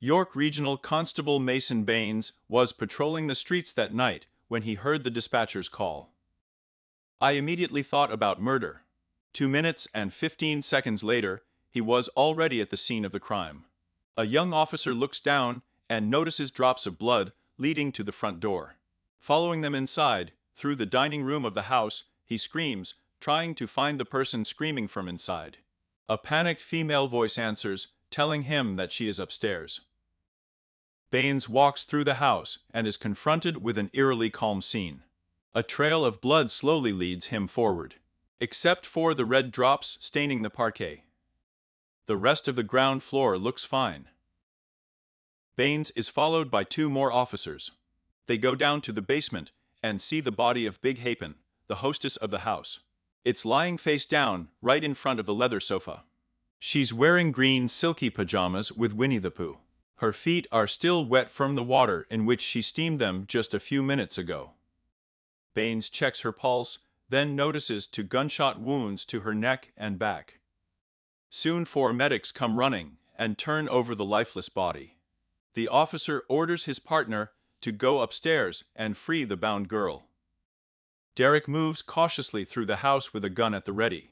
York Regional Constable Mason Baines was patrolling the streets that night when he heard the dispatcher's call. I immediately thought about murder. 2 minutes and 15 seconds later, he was already at the scene of the crime. A young officer looks down and notices drops of blood leading to the front door. Following them inside, through the dining room of the house, he screams, trying to find the person screaming from inside. A panicked female voice answers, telling him that she is upstairs. Baines walks through the house and is confronted with an eerily calm scene. A trail of blood slowly leads him forward, except for the red drops staining the parquet. The rest of the ground floor looks fine. Baines is followed by 2 more officers. They go down to the basement and see the body of Big Hitmen, the hostess of the house. It's lying face down, right in front of the leather sofa. She's wearing green silky pajamas with Winnie the Pooh. Her feet are still wet from the water in which she steamed them just a few minutes ago. Baines checks her pulse, then notices 2 gunshot wounds to her neck and back. Soon 4 medics come running and turn over the lifeless body. The officer orders his partner to go upstairs and free the bound girl. Derek moves cautiously through the house with a gun at the ready.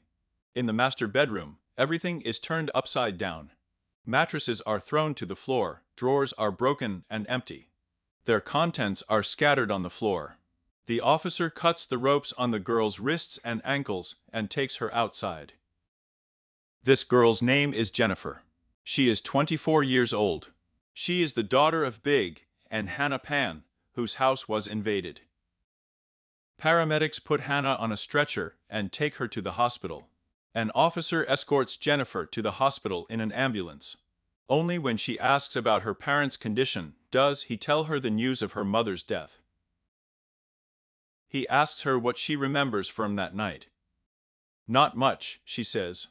In the master bedroom, everything is turned upside down. Mattresses are thrown to the floor, drawers are broken and empty. Their contents are scattered on the floor. The officer cuts the ropes on the girl's wrists and ankles and takes her outside. This girl's name is Jennifer. She is 24 years old. She is the daughter of Big and Hannah Pan, whose house was invaded. Paramedics put Hannah on a stretcher and take her to the hospital. An officer escorts Jennifer to the hospital in an ambulance. Only when she asks about her parents' condition does he tell her the news of her mother's death. He asks her what she remembers from that night. Not much, she says.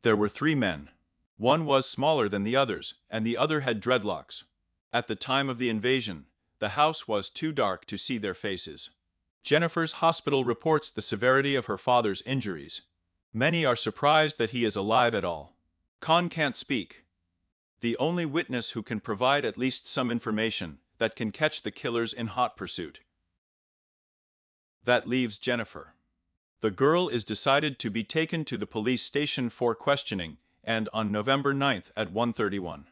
There were 3 men. One was smaller than the others, and the other had dreadlocks. At the time of the invasion, the house was too dark to see their faces. Jennifer's hospital reports the severity of her father's injuries. Many are surprised that he is alive at all. Khan can't speak. The only witness who can provide at least some information that can catch the killers in hot pursuit. That leaves Jennifer. The girl is decided to be taken to the police station for questioning, and on November 9th at 1:31.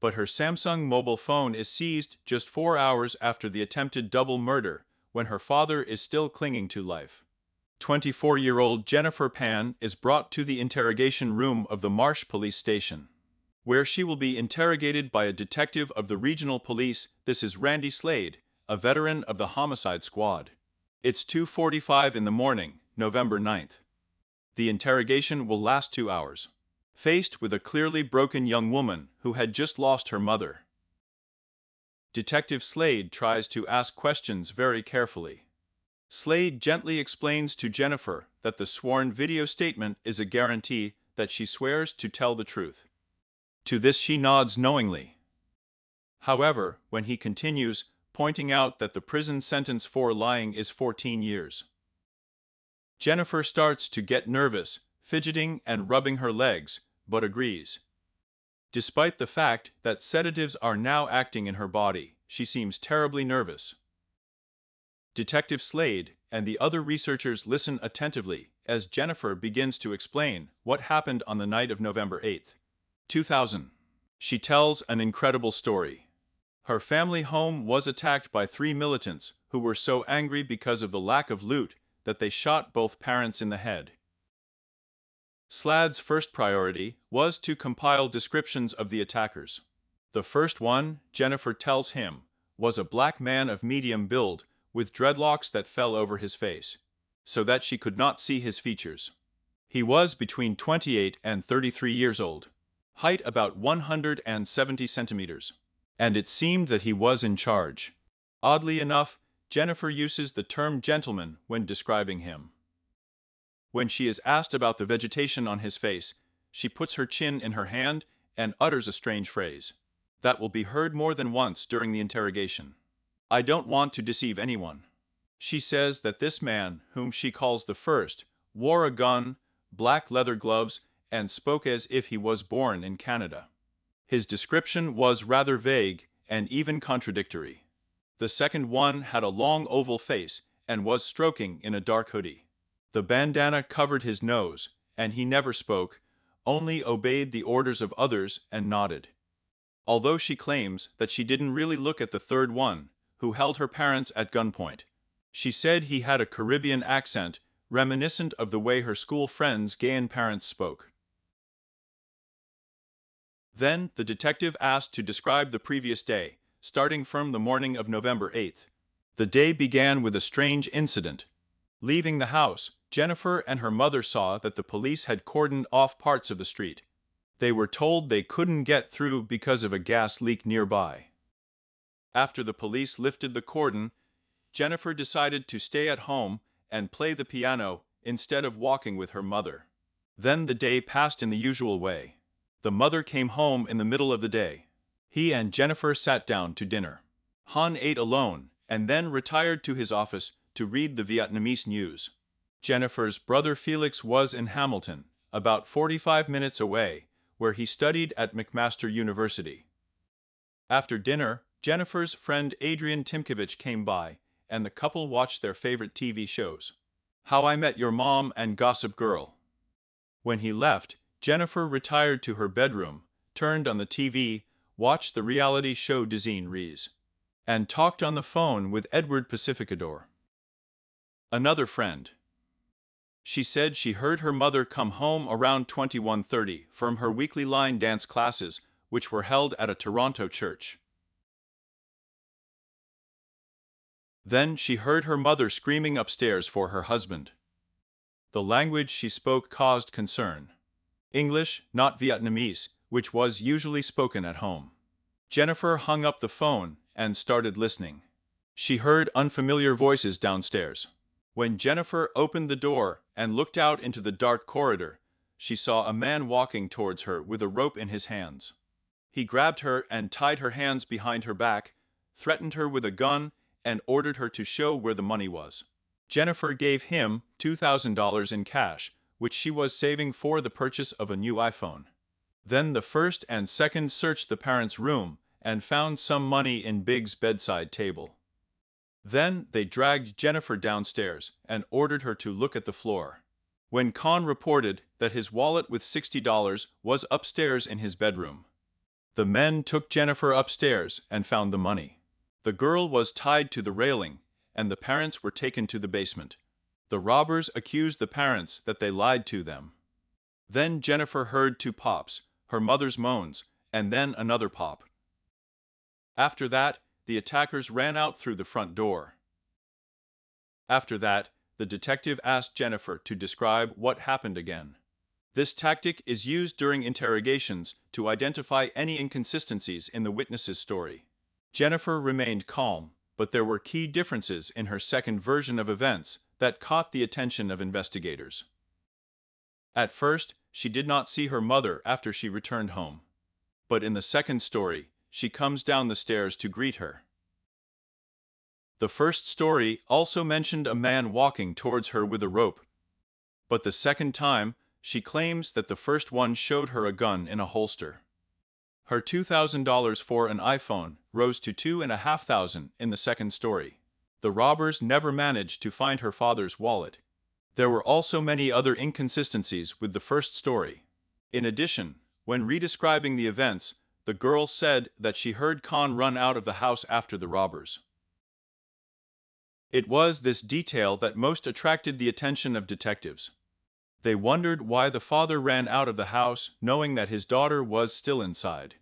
But her Samsung mobile phone is seized just 4 hours after the attempted double murder, when her father is still clinging to life. 24-year-old Jennifer Pan is brought to the interrogation room of the Marsh Police Station, where she will be interrogated by a detective of the regional police. This is Randy Slade, a veteran of the homicide squad. It's 2:45 in the morning, November 9th. The interrogation will last 2 hours. Faced with a clearly broken young woman who had just lost her mother, Detective Slade tries to ask questions very carefully. Slade gently explains to Jennifer that the sworn video statement is a guarantee that she swears to tell the truth. To this she nods knowingly. However, when he continues, pointing out that the prison sentence for lying is 14 years. Jennifer starts to get nervous, fidgeting and rubbing her legs, but agrees. Despite the fact that sedatives are now acting in her body, she seems terribly nervous. Detective Slade and the other researchers listen attentively as Jennifer begins to explain what happened on the night of November 8, 2000. She tells an incredible story. Her family home was attacked by 3 militants who were so angry because of the lack of loot that they shot both parents in the head. Slade's first priority was to compile descriptions of the attackers. The first one, Jennifer tells him, was a black man of medium build with dreadlocks that fell over his face, so that she could not see his features. He was between 28 and 33 years old, height about 170 centimeters, and it seemed that he was in charge. Oddly enough, Jennifer uses the term gentleman when describing him. When she is asked about the vegetation on his face, she puts her chin in her hand and utters a strange phrase that will be heard more than once during the interrogation. "I don't want to deceive anyone." She says that this man, whom she calls the first, wore a gun, black leather gloves, and spoke as if he was born in Canada. His description was rather vague and even contradictory. The second one had a long oval face and was stroking in a dark hoodie. The bandana covered his nose, and he never spoke, only obeyed the orders of others and nodded. Although she claims that she didn't really look at the third one, who held her parents at gunpoint. She said he had a Caribbean accent, reminiscent of the way her school friends' Ghanaian parents spoke. Then, the detective asked to describe the previous day, starting from the morning of November 8th. The day began with a strange incident. Leaving the house, Jennifer and her mother saw that the police had cordoned off parts of the street. They were told they couldn't get through because of a gas leak nearby. After the police lifted the cordon, Jennifer decided to stay at home and play the piano instead of walking with her mother. Then the day passed in the usual way. The mother came home in the middle of the day. He and Jennifer sat down to dinner. Han ate alone and then retired to his office to read the Vietnamese news. Jennifer's brother Felix was in Hamilton, about 45 minutes away, where he studied at McMaster University. After dinner, Jennifer's friend Adrian Timkovich came by, and the couple watched their favorite TV shows, How I Met Your Mom and Gossip Girl. When he left, Jennifer retired to her bedroom, turned on the TV, watched the reality show Dezine Rees, and talked on the phone with Edward Pacificador, another friend. She said she heard her mother come home around 21:30 from her weekly line dance classes, which were held at a Toronto church. Then she heard her mother screaming upstairs for her husband. The language she spoke caused concern. English, not Vietnamese, which was usually spoken at home. Jennifer hung up the phone and started listening. She heard unfamiliar voices downstairs. When Jennifer opened the door and looked out into the dark corridor, she saw a man walking towards her with a rope in his hands. He grabbed her and tied her hands behind her back, threatened her with a gun, and ordered her to show where the money was. Jennifer gave him $2,000 in cash, which she was saving for the purchase of a new iPhone. Then the first and second searched the parents' room and found some money in Big's bedside table. Then they dragged Jennifer downstairs and ordered her to look at the floor. When Khan reported that his wallet with $60 was upstairs in his bedroom, the men took Jennifer upstairs and found the money. The girl was tied to the railing, and the parents were taken to the basement. The robbers accused the parents that they lied to them. Then Jennifer heard two pops, her mother's moans, and then another pop. After that, the attackers ran out through the front door. After that, the detective asked Jennifer to describe what happened again. This tactic is used during interrogations to identify any inconsistencies in the witness's story. Jennifer remained calm, but there were key differences in her second version of events that caught the attention of investigators. At first, she did not see her mother after she returned home. But in the second story, she comes down the stairs to greet her. The first story also mentioned a man walking towards her with a rope. But the second time, she claims that the first one showed her a gun in a holster. Her $2,000 for an iPhone rose to $2,500 in the second story. The robbers never managed to find her father's wallet. There were also many other inconsistencies with the first story. In addition, when redescribing the events, the girl said that she heard Khan run out of the house after the robbers. It was this detail that most attracted the attention of detectives. They wondered why the father ran out of the house knowing that his daughter was still inside.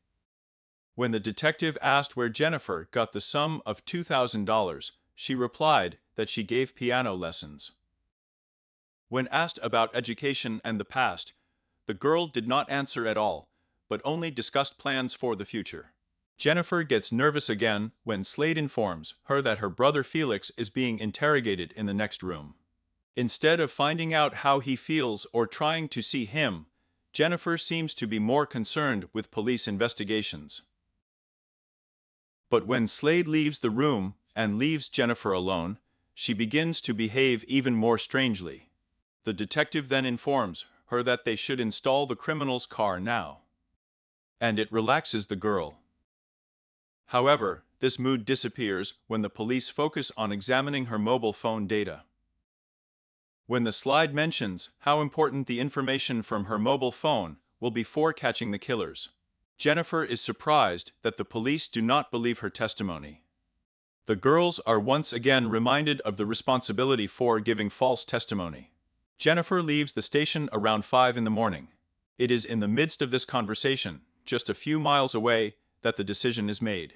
When the detective asked where Jennifer got the sum of $2,000, she replied that she gave piano lessons. When asked about education and the past, the girl did not answer at all, but only discussed plans for the future. Jennifer gets nervous again when Slade informs her that her brother Felix is being interrogated in the next room. Instead of finding out how he feels or trying to see him, Jennifer seems to be more concerned with police investigations. But when Slade leaves the room and leaves Jennifer alone, she begins to behave even more strangely. The detective then informs her that they should install the criminal's car now. and it relaxes the girl. However, this mood disappears when the police focus on examining her mobile phone data. When the slide mentions how important the information from her mobile phone will be for catching the killers, Jennifer is surprised that the police do not believe her testimony. The girls are once again reminded of the responsibility for giving false testimony. Jennifer leaves the station around 5 in the morning. It is in the midst of this conversation, just a few miles away, that the decision is made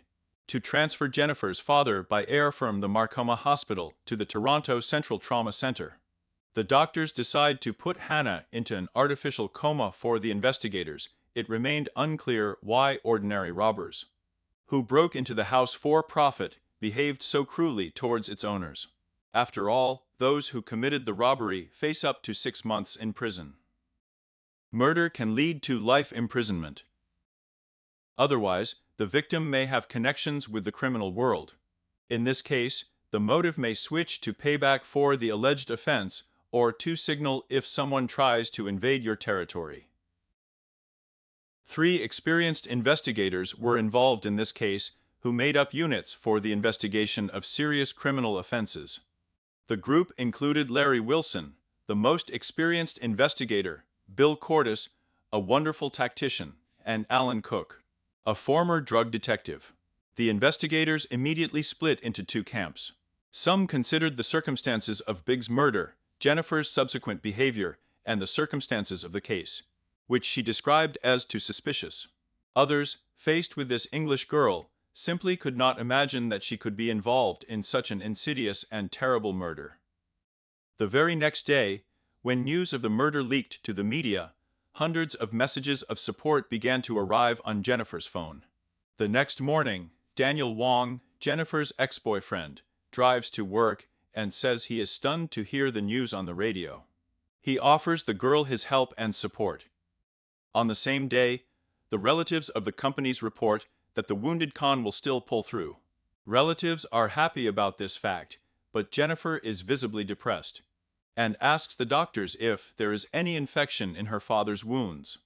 to transfer Jennifer's father by air from the Marcoma Hospital to the Toronto Central Trauma Center. The doctors decide to put Hannah into an artificial coma. For the investigators, it remained unclear why ordinary robbers, who broke into the house for profit, behaved so cruelly towards its owners. After all, those who committed the robbery face up to 6 months in prison. Murder can lead to life imprisonment. Otherwise, the victim may have connections with the criminal world. In this case, the motive may switch to payback for the alleged offense, or to signal if someone tries to invade your territory. 3 experienced investigators were involved in this case, who made up units for the investigation of serious criminal offenses. The group included Larry Wilson, the most experienced investigator, Bill Cordes, a wonderful tactician, and Alan Cook, a former drug detective. The investigators immediately split into 2 camps. Some considered the circumstances of Big's murder, Jennifer's subsequent behavior, and the circumstances of the case, which she described as too suspicious. Others, faced with this English girl, simply could not imagine that she could be involved in such an insidious and terrible murder. The very next day, when news of the murder leaked to the media, hundreds of messages of support began to arrive on Jennifer's phone. The next morning, Daniel Wong, Jennifer's ex-boyfriend, drives to work and says he is stunned to hear the news on the radio. He offers the girl his help and support. On the same day, the relatives of the companies report that the wounded con will still pull through. Relatives are happy about this fact, but Jennifer is visibly depressed and asks the doctors if there is any infection in her father's wounds.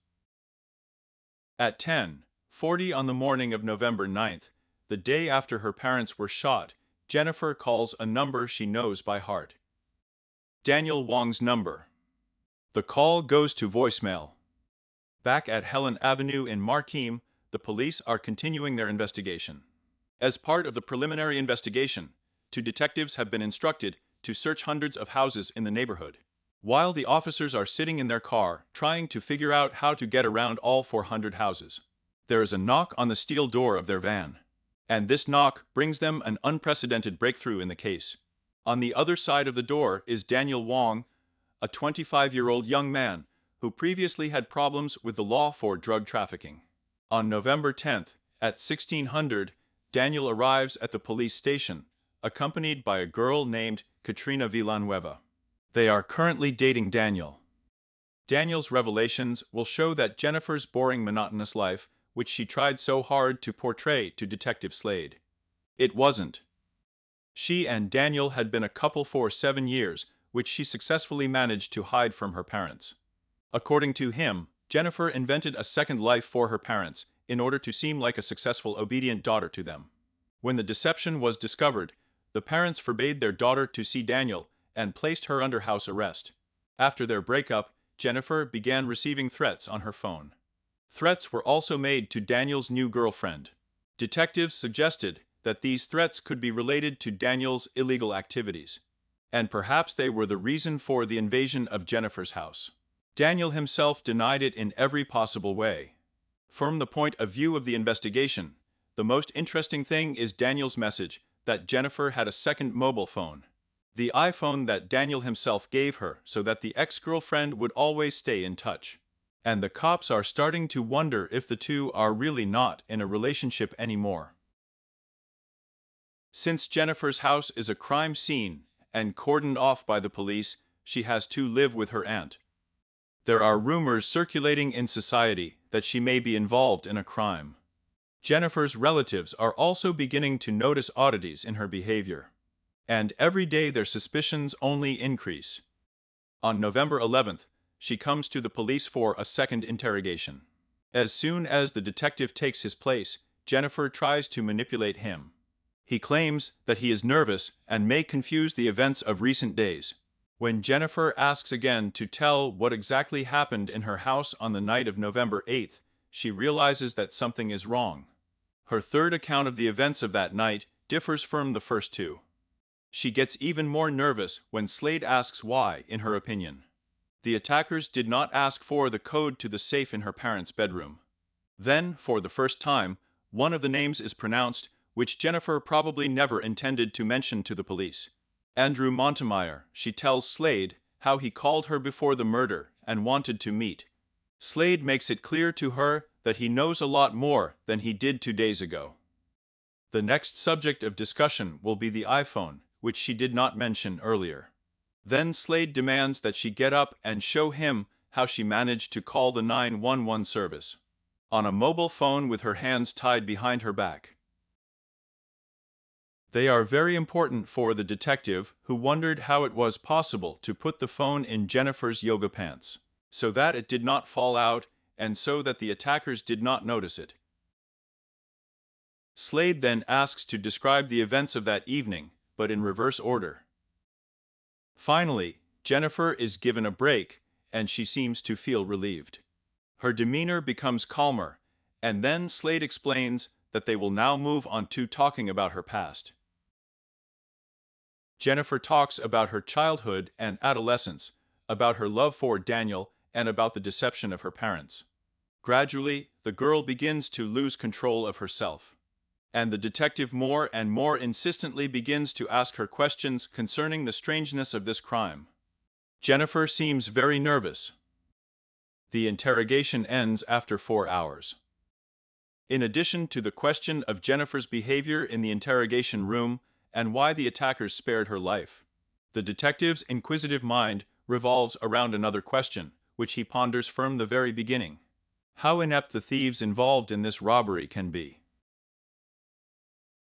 At 10:40 on the morning of November 9th, the day after her parents were shot, Jennifer calls a number she knows by heart. Daniel Wong's number. The call goes to voicemail. Back at Helen Avenue in Markham, the police are continuing their investigation. As part of the preliminary investigation, 2 detectives have been instructed to search hundreds of houses in the neighborhood. While the officers are sitting in their car trying to figure out how to get around all 400 houses, there is a knock on the steel door of their van. And this knock brings them an unprecedented breakthrough in the case. On the other side of the door is Daniel Wong, a 25-year-old young man who previously had problems with the law for drug trafficking. On November 10th, at 1600, Daniel arrives at the police station, accompanied by a girl named Katrina Villanueva. They are currently dating Daniel. Daniel's revelations will show that Jennifer's boring, monotonous life, which she tried so hard to portray to Detective Slade, it wasn't. She and Daniel had been a couple for 7 years, which she successfully managed to hide from her parents. According to him, Jennifer invented a second life for her parents in order to seem like a successful, obedient daughter to them. When the deception was discovered, the parents forbade their daughter to see Daniel and placed her under house arrest. After their breakup, Jennifer began receiving threats on her phone. Threats were also made to Daniel's new girlfriend. Detectives suggested that these threats could be related to Daniel's illegal activities, and perhaps they were the reason for the invasion of Jennifer's house. Daniel himself denied it in every possible way. From the point of view of the investigation, the most interesting thing is Daniel's message that Jennifer had a second mobile phone, the iPhone that Daniel himself gave her so that the ex-girlfriend would always stay in touch. And the cops are starting to wonder if the two are really not in a relationship anymore. Since Jennifer's house is a crime scene and cordoned off by the police, she has to live with her aunt. There are rumors circulating in society that she may be involved in a crime. Jennifer's relatives are also beginning to notice oddities in her behavior, and every day their suspicions only increase. On November 11th, she comes to the police for a second interrogation. As soon as the detective takes his place, Jennifer tries to manipulate him. He claims that he is nervous and may confuse the events of recent days. When Jennifer asks again to tell what exactly happened in her house on the night of November 8th, she realizes that something is wrong. Her third account of the events of that night differs from the first two. She gets even more nervous when Slade asks why, in her opinion. The attackers did not ask for the code to the safe in her parents' bedroom. Then, for the first time, one of the names is pronounced, which Jennifer probably never intended to mention to the police. Andrew Montemeyer. She tells Slade how he called her before the murder and wanted to meet. Slade makes it clear to her that he knows a lot more than he did 2 days ago. The next subject of discussion will be the iPhone, which she did not mention earlier. Then Slade demands that she get up and show him how she managed to call the 911 service on a mobile phone with her hands tied behind her back. They are very important for the detective, who wondered how it was possible to put the phone in Jennifer's yoga pants, so that it did not fall out and so that the attackers did not notice it. Slade then asks to describe the events of that evening, but in reverse order. Finally, Jennifer is given a break, and she seems to feel relieved. Her demeanor becomes calmer, and then Slade explains that they will now move on to talking about her past. Jennifer talks about her childhood and adolescence, about her love for Daniel, and about the deception of her parents. Gradually, the girl begins to lose control of herself, and the detective more and more insistently begins to ask her questions concerning the strangeness of this crime. Jennifer seems very nervous. The interrogation ends after 4 hours. In addition to the question of Jennifer's behavior in the interrogation room and why the attackers spared her life, the detective's inquisitive mind revolves around another question, which he ponders from the very beginning: how inept the thieves involved in this robbery can be.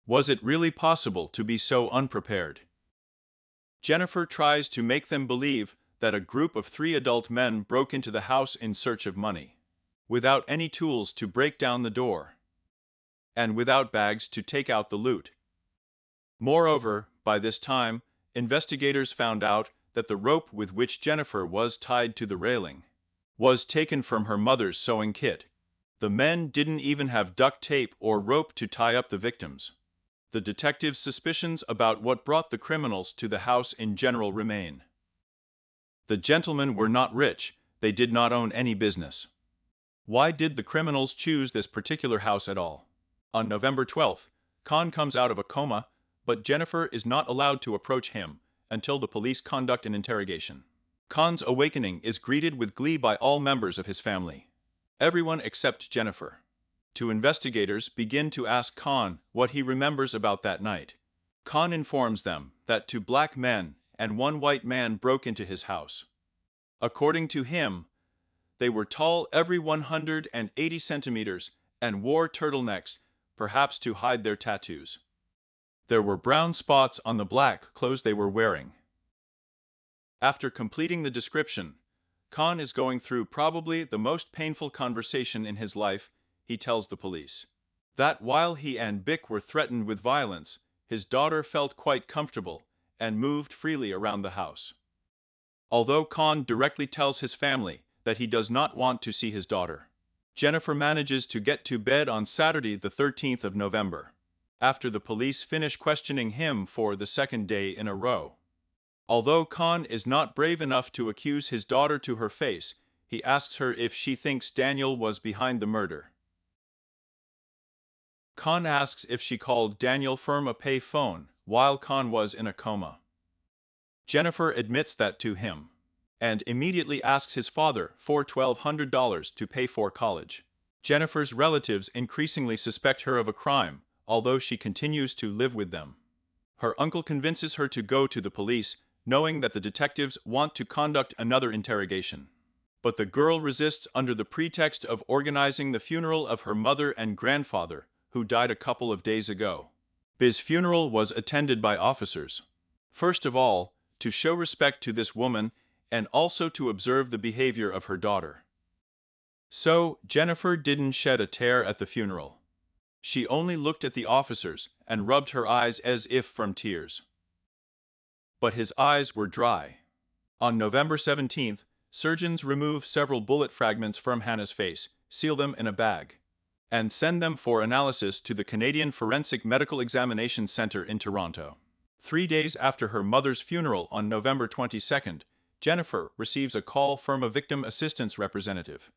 Was it really possible to be so unprepared? Jennifer tries to make them believe that a group of 3 adult men broke into the house in search of money, without any tools to break down the door, and without bags to take out the loot. Moreover, by this time, investigators found out that the rope with which Jennifer was tied to the railing was taken from her mother's sewing kit. The men didn't even have duct tape or rope to tie up the victims. The detective's suspicions about what brought the criminals to the house in general remain. The gentlemen were not rich, they did not own any business. Why did the criminals choose this particular house at all? On November 12th, Khan comes out of a coma, but Jennifer is not allowed to approach him until the police conduct an interrogation. Khan's awakening is greeted with glee by all members of his family. Everyone except Jennifer. 2 investigators begin to ask Khan what he remembers about that night. Khan informs them that 2 black men and 1 white man broke into his house. According to him, they were tall every 180 centimeters and wore turtlenecks, perhaps to hide their tattoos. There were brown spots on the black clothes they were wearing. After completing the description, Khan is going through probably the most painful conversation in his life. He tells the police that while he and Bick were threatened with violence, his daughter felt quite comfortable and moved freely around the house. Although Khan directly tells his family that he does not want to see his daughter, Jennifer manages to get to bed on Saturday the 13th of November, after the police finish questioning him for the 2nd day in a row. Although Khan is not brave enough to accuse his daughter to her face, he asks her if she thinks Daniel was behind the murder. Khan asks if she called Daniel from a pay phone while Khan was in a coma. Jennifer admits that to him, and immediately asks his father for $1,200 to pay for college. Jennifer's relatives increasingly suspect her of a crime, although she continues to live with them. Her uncle convinces her to go to the police, knowing that the detectives want to conduct another interrogation. But the girl resists under the pretext of organizing the funeral of her mother and grandfather, who died a couple of days ago. Biz's funeral was attended by officers. First of all, to show respect to this woman, and also to observe the behavior of her daughter. So, Jennifer didn't shed a tear at the funeral. She only looked at the officers and rubbed her eyes as if from tears. But his eyes were dry. On November 17th, surgeons remove several bullet fragments from Hannah's face, seal them in a bag, and send them for analysis to the Canadian Forensic Medical Examination Centre in Toronto. 3 days after her mother's funeral on November 22nd, Jennifer receives a call from a victim assistance representative,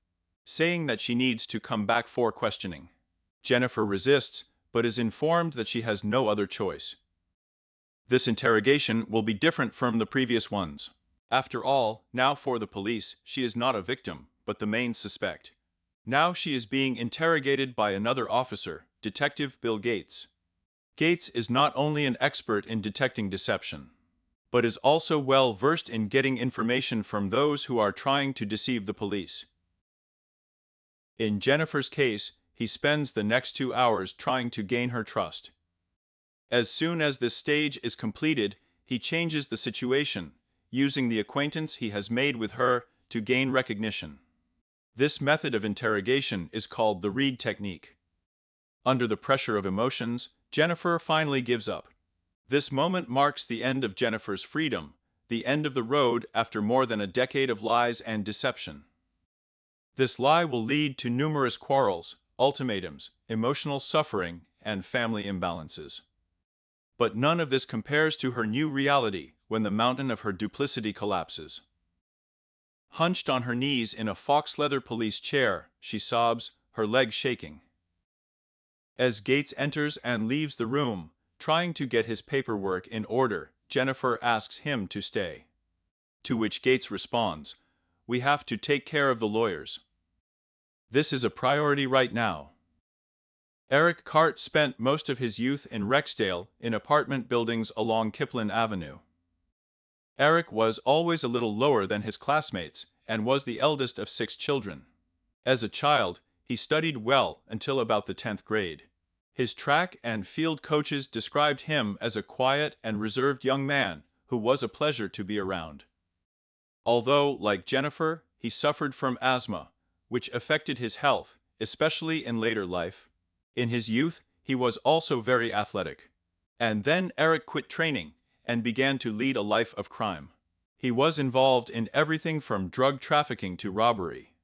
saying that she needs to come back for questioning. Jennifer resists, but is informed that she has no other choice. This interrogation will be different from the previous ones. After all, now for the police, she is not a victim, but the main suspect. Now she is being interrogated by another officer, Detective Bill Gates. Gates is not only an expert in detecting deception, but is also well versed in getting information from those who are trying to deceive the police. In Jennifer's case, he spends the next 2 hours trying to gain her trust. As soon as this stage is completed, he changes the situation, using the acquaintance he has made with her to gain recognition. This method of interrogation is called the read technique. Under the pressure of emotions, Jennifer finally gives up. This moment marks the end of Jennifer's freedom, the end of the road after more than a decade of lies and deception. This lie will lead to numerous quarrels, ultimatums, emotional suffering, and family imbalances. But none of this compares to her new reality when the mountain of her duplicity collapses. Hunched on her knees in a fox leather police chair, she sobs, her legs shaking. As Gates enters and leaves the room, trying to get his paperwork in order, Jennifer asks him to stay. To which Gates responds, "We have to take care of the lawyers. This is a priority right now." Eric Cart spent most of his youth in Rexdale, in apartment buildings along Kipling Avenue. Eric was always a little lower than his classmates and was the eldest of 6 children. As a child, he studied well until about the 10th grade. His track and field coaches described him as a quiet and reserved young man who was a pleasure to be around. Although, like Jennifer, he suffered from asthma, which affected his health, especially in later life. In his youth, he was also very athletic. And then Eric quit training and began to lead a life of crime. He was involved in everything from drug trafficking to robbery.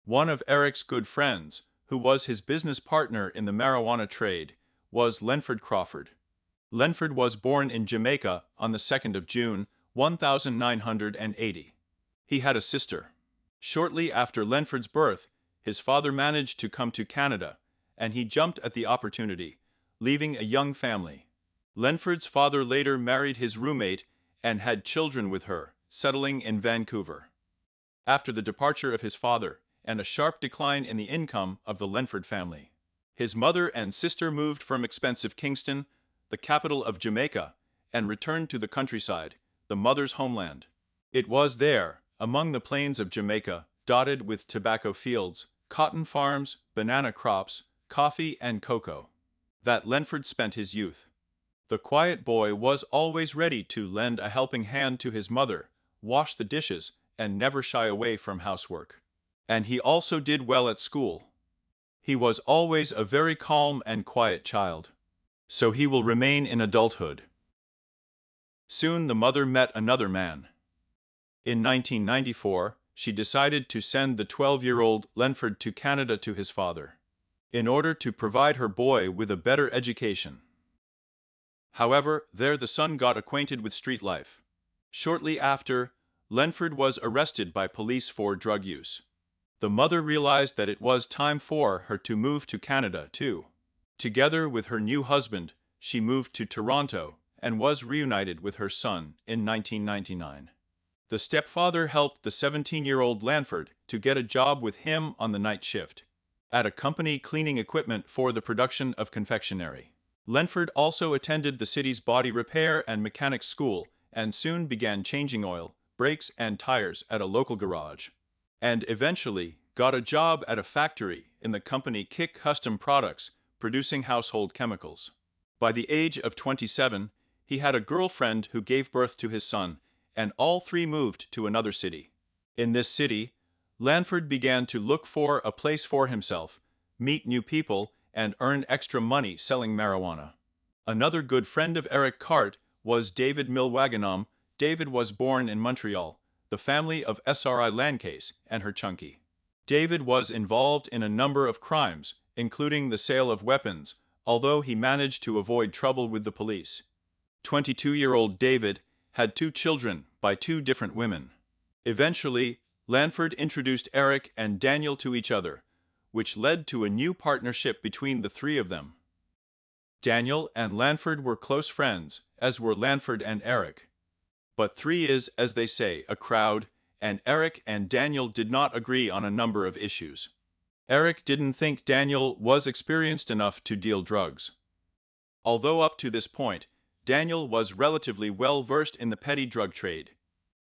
One of Eric's good friends, who was his business partner in the marijuana trade, was Lenford Crawford. Lenford was born in Jamaica on the 2nd of June, 1980. He had a sister. Shortly after Lenford's birth, his father managed to come to Canada, and he jumped at the opportunity, leaving a young family. Lenford's father later married his roommate and had children with her, settling in Vancouver. After the departure of his father, and a sharp decline in the income of the Lenford family, his mother and sister moved from expensive Kingston, the capital of Jamaica, and returned to the countryside, the mother's homeland. It was there, among the plains of Jamaica, dotted with tobacco fields, cotton farms, banana crops, coffee and cocoa, that Lenford spent his youth. The quiet boy was always ready to lend a helping hand to his mother, wash the dishes, and never shy away from housework. And he also did well at school. He was always a very calm and quiet child. So he will remain in adulthood. Soon the mother met another man. In 1994, she decided to send the 12-year-old Lenford to Canada to his father, in order to provide her boy with a better education. However, there the son got acquainted with street life. Shortly after, Lenford was arrested by police for drug use. The mother realized that it was time for her to move to Canada too. Together with her new husband, she moved to Toronto and was reunited with her son in 1999. The stepfather helped the 17-year-old Lenford to get a job with him on the night shift, at a company cleaning equipment for the production of confectionery. Lenford also attended the city's body repair and mechanics school and soon began changing oil, brakes and tires at a local garage, and eventually got a job at a factory in the company Kick Custom Products, producing household chemicals. By the age of 27, he had a girlfriend who gave birth to his son, and all three moved to another city. In this city, Lanford began to look for a place for himself, meet new people, and earn extra money selling marijuana. Another good friend of Eric Cart was David Milwaganum. David was born in Montreal, the family of SRI Lancase and her Chunky. David was involved in a number of crimes, including the sale of weapons, although he managed to avoid trouble with the police. 22-year-old David had 2 children by 2 different women. Eventually, Lanford introduced Eric and Daniel to each other, which led to a new partnership between the 3 of them. Daniel and Lanford were close friends, as were Lanford and Eric. But 3 is, as they say, a crowd, and Eric and Daniel did not agree on a number of issues. Eric didn't think Daniel was experienced enough to deal drugs. Although up to this point, Daniel was relatively well versed in the petty drug trade.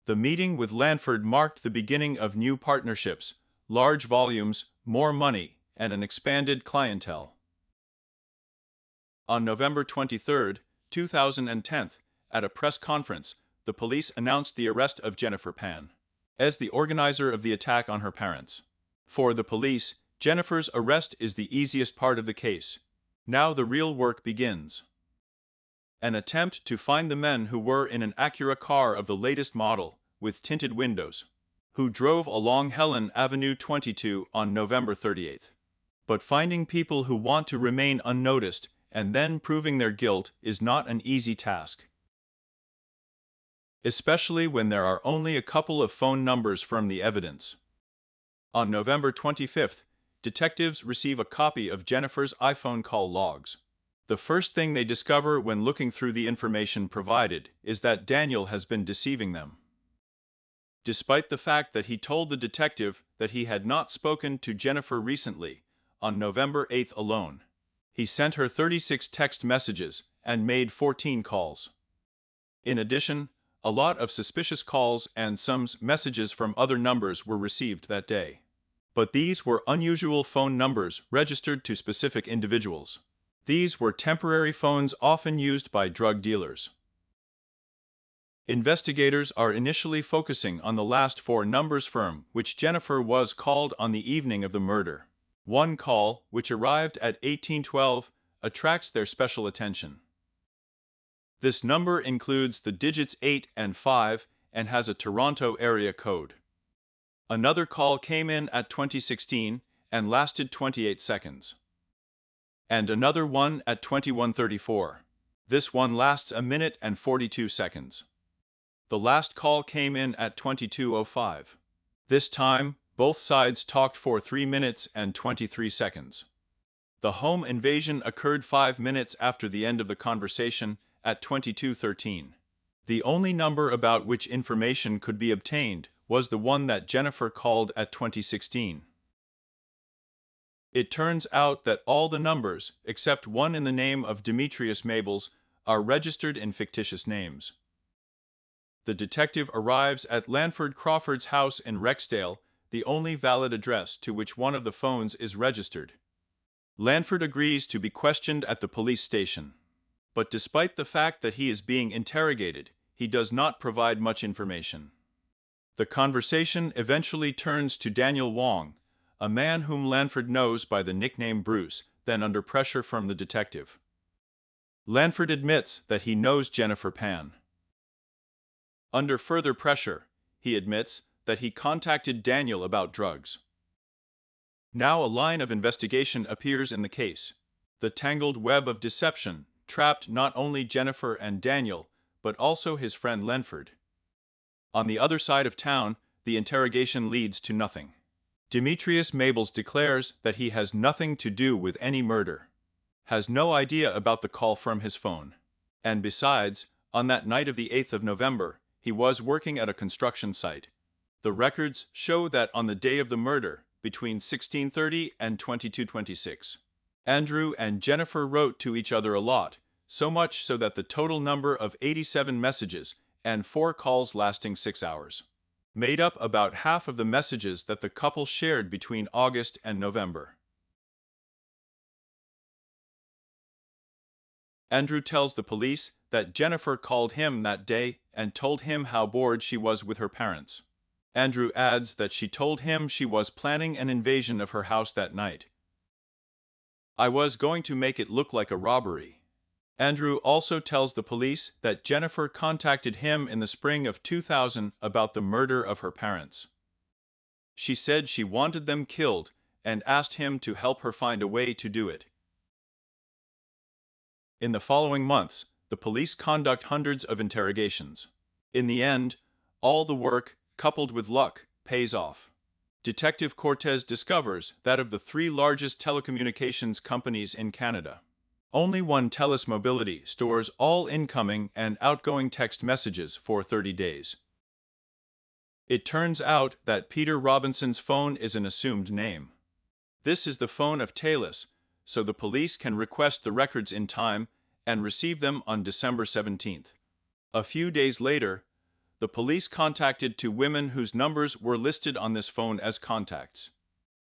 The meeting with Lanford marked the beginning of new partnerships, large volumes, more money, and an expanded clientele. On November 23, 2010, at a press conference, the police announced the arrest of Jennifer Pan as the organizer of the attack on her parents. For the police, Jennifer's arrest is the easiest part of the case. Now the real work begins. An attempt to find the men who were in an Acura car of the latest model, with tinted windows, who drove along Helen Avenue 22 on November 38th. But finding people who want to remain unnoticed and then proving their guilt is not an easy task, especially when there are only a couple of phone numbers from the evidence. On November 25th, detectives receive a copy of Jennifer's iPhone call logs. The first thing they discover when looking through the information provided is that Daniel has been deceiving them. Despite the fact that he told the detective that he had not spoken to Jennifer recently, on November 8th alone, he sent her 36 text messages and made 14 calls. In addition, a lot of suspicious calls and some messages from other numbers were received that day. But these were unusual phone numbers registered to specific individuals. These were temporary phones often used by drug dealers. Investigators are initially focusing on the last 4 numbers from which Jennifer was called on the evening of the murder. One call, which arrived at 1812, attracts their special attention. This number includes the digits 8 and 5 and has a Toronto area code. Another call came in at 2016 and lasted 28 seconds. And another one at 2134. This one lasts a minute and 42 seconds. The last call came in at 2205. This time, both sides talked for 3 minutes and 23 seconds. The home invasion occurred 5 minutes after the end of the conversation at 2213. The only number about which information could be obtained was the one that Jennifer called at 2016. It turns out that all the numbers, except one in the name of Demetrius Mabels, are registered in fictitious names. The detective arrives at Lanford Crawford's house in Rexdale, the only valid address to which one of the phones is registered. Lanford agrees to be questioned at the police station. But despite the fact that he is being interrogated, he does not provide much information. The conversation eventually turns to Daniel Wong, a man whom Lanford knows by the nickname Bruce, then under pressure from the detective. Lanford admits that he knows Jennifer Pan. Under further pressure, he admits that he contacted Daniel about drugs. Now a line of investigation appears in the case. The tangled web of deception trapped not only Jennifer and Daniel, but also his friend Lanford. On the other side of town, the interrogation leads to nothing. Demetrius Mabels declares that he has nothing to do with any murder, has no idea about the call from his phone. And besides, on that night of the 8th of November, he was working at a construction site. The records show that on the day of the murder, between 16:30 and 22:26, Andrew and Jennifer wrote to each other a lot, so much so that the total number of 87 messages and 4 calls lasting 6 hours made up about half of the messages that the couple shared between August and November. Andrew tells the police that Jennifer called him that day and told him how bored she was with her parents. Andrew adds that she told him she was planning an invasion of her house that night. "I was going to make it look like a robbery." Andrew also tells the police that Jennifer contacted him in the spring of 2000 about the murder of her parents. She said she wanted them killed and asked him to help her find a way to do it. In the following months, the police conduct hundreds of interrogations. In the end, all the work, coupled with luck, pays off. Detective Cortez discovers that of the 3 largest telecommunications companies in Canada, only one, TELUS Mobility, stores all incoming and outgoing text messages for 30 days. It turns out that Peter Robinson's phone is an assumed name. This is the phone of TELUS, so the police can request the records in time and receive them on December 17th. A few days later, the police contacted 2 women whose numbers were listed on this phone as contacts: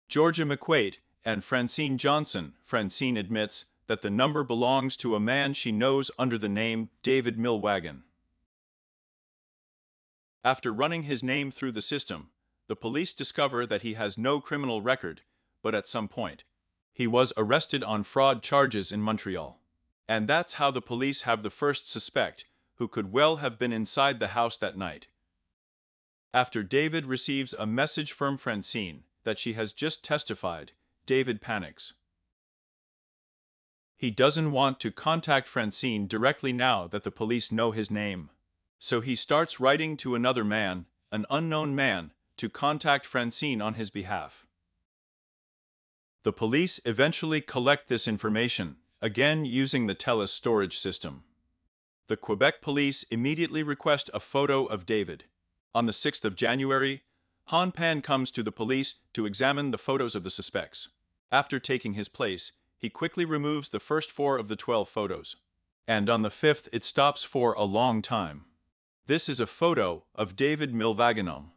Georgia McQuaid and Francine Johnson. Francine admits that the number belongs to a man she knows under the name David Milwagon. After running his name through the system, the police discover that he has no criminal record, but at some point, he was arrested on fraud charges in Montreal. And that's how the police have the first suspect, who could well have been inside the house that night. After David receives a message from Francine that she has just testified, David panics. He doesn't want to contact Francine directly now that the police know his name. So he starts writing to another man, an unknown man, to contact Francine on his behalf. The police eventually collect this information, again using the TELUS storage system. The Quebec police immediately request a photo of David. On the 6th of January, Han Pan comes to the police to examine the photos of the suspects. After taking his place, he quickly removes the first 4 of the 12 photos. And on the 5th it stops for a long time. This is a photo of David Milwagon.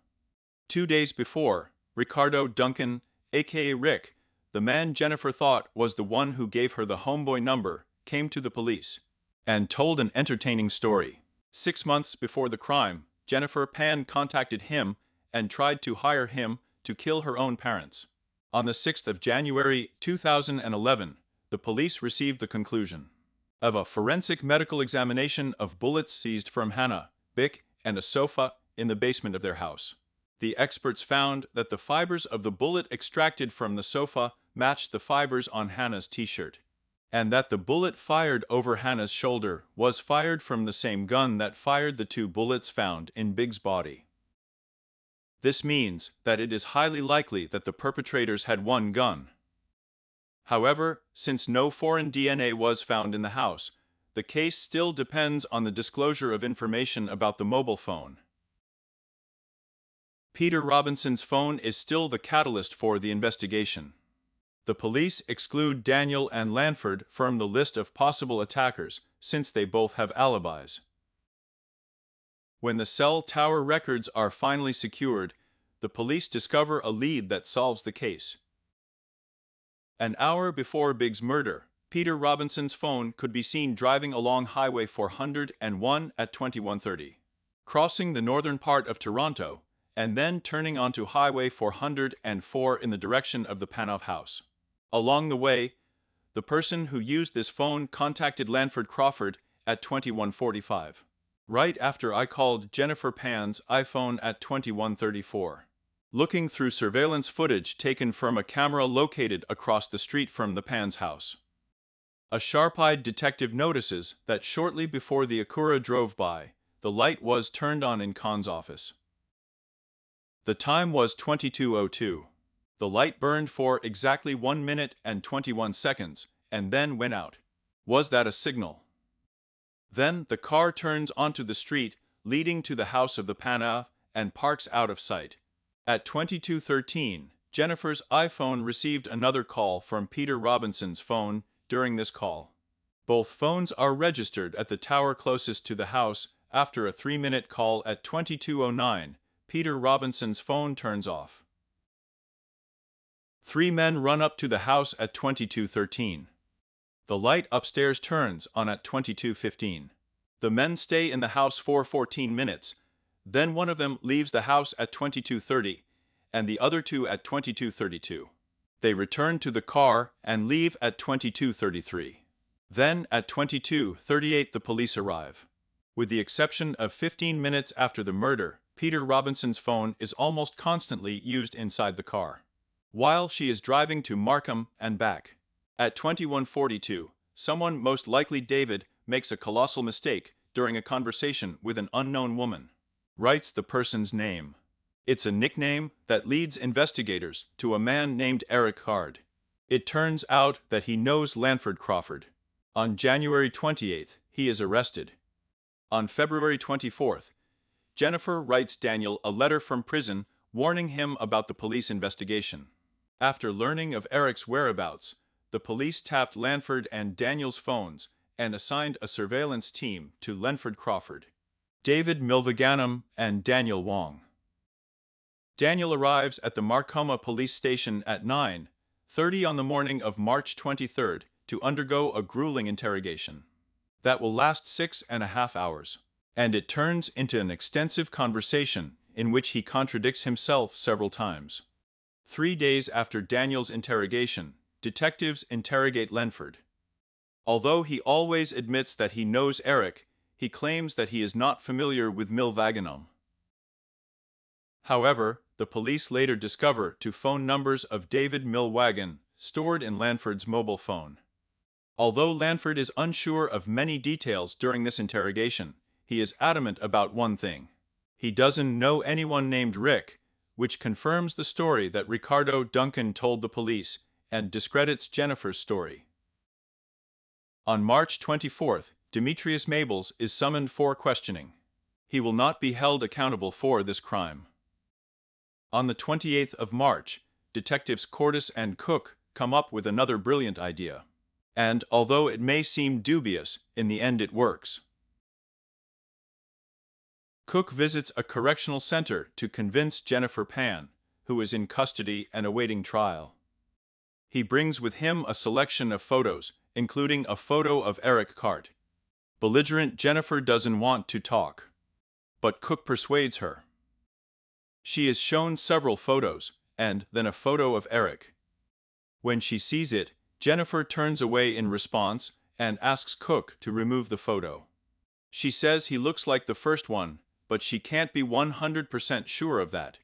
2 days before, Ricardo Duncan, aka Rick, the man Jennifer thought was the one who gave her the homeboy number, came to the police and told an entertaining story. 6 months before the crime, Jennifer Pan contacted him and tried to hire him to kill her own parents. On the 6th of January 2011, the police received the conclusion of a forensic medical examination of bullets seized from Hannah, Bick, and a sofa in the basement of their house. The experts found that the fibers of the bullet extracted from the sofa matched the fibers on Hannah's t-shirt, and that the bullet fired over Hannah's shoulder was fired from the same gun that fired the 2 bullets found in Big's body. This means that it is highly likely that the perpetrators had one gun. However, since no foreign DNA was found in the house, the case still depends on the disclosure of information about the mobile phone. Peter Robinson's phone is still the catalyst for the investigation. The police exclude Daniel and Lanford from the list of possible attackers, since they both have alibis. When the cell tower records are finally secured, the police discover a lead that solves the case. An hour before Big's murder, Peter Robinson's phone could be seen driving along Highway 401 at 21:30, crossing the northern part of Toronto, and then turning onto Highway 404 in the direction of the Panov house. Along the way, the person who used this phone contacted Lanford Crawford at 21:45, right after I called Jennifer Pan's iPhone at 21:34. Looking through surveillance footage taken from a camera located across the street from the Pan's house, a sharp-eyed detective notices that shortly before the Acura drove by, the light was turned on in Khan's office. The time was 22:02. The light burned for exactly 1 minute and 21 seconds, and then went out. Was that a signal? Then the car turns onto the street leading to the house of the Pana and parks out of sight. At 22:13, Jennifer's iPhone received another call from Peter Robinson's phone. During this call, both phones are registered at the tower closest to the house. After a 3-minute call at 22:09, Peter Robinson's phone turns off. 3 men run up to the house at 22:13. The light upstairs turns on at 22:15. The men stay in the house for 14 minutes, Then one of them leaves the house at 22:30, and the other two at 22:32. They return to the car and leave at 22:33. Then, at 22:38, the police arrive. With the exception of 15 minutes after the murder, Peter Robinson's phone is almost constantly used inside the car, while she is driving to Markham and back. At 21:42, someone, most likely David, makes a colossal mistake during a conversation with an unknown woman. Writes the person's name. It's a nickname that leads investigators to a man named Eric Hard. It turns out that he knows Lanford Crawford. On January 28th, he is arrested. On February 24th, Jennifer writes Daniel a letter from prison warning him about the police investigation. After learning of Eric's whereabouts, the police tapped Lanford and Daniel's phones and assigned a surveillance team to Lanford Crawford, David Milvaganam, and Daniel Wong. Daniel arrives at the Markham police station at 9:30 on the morning of March 23rd to undergo a grueling interrogation that will last 6.5 hours, and it turns into an extensive conversation in which he contradicts himself several times. 3 days after Daniel's interrogation, detectives interrogate Lanford. Although he always admits that he knows Eric, he claims that he is not familiar with Milvaganam. However, the police later discover two phone numbers of David Milwagan stored in Lanford's mobile phone. Although Lanford is unsure of many details during this interrogation, he is adamant about one thing. He doesn't know anyone named Rick, which confirms the story that Ricardo Duncan told the police and discredits Jennifer's story. On March 24th, Demetrius Mabels is summoned for questioning. He will not be held accountable for this crime. On the 28th of March, detectives Cordes and Cook come up with another brilliant idea. And, although it may seem dubious, in the end it works. Cook visits a correctional center to convince Jennifer Pan, who is in custody and awaiting trial. He brings with him a selection of photos, including a photo of Eric Cart. Belligerent Jennifer doesn't want to talk, but Cook persuades her. She is shown several photos, and then a photo of Eric. When she sees it, Jennifer turns away in response and asks Cook to remove the photo. She says he looks like the first one, but she can't be 100% sure of that.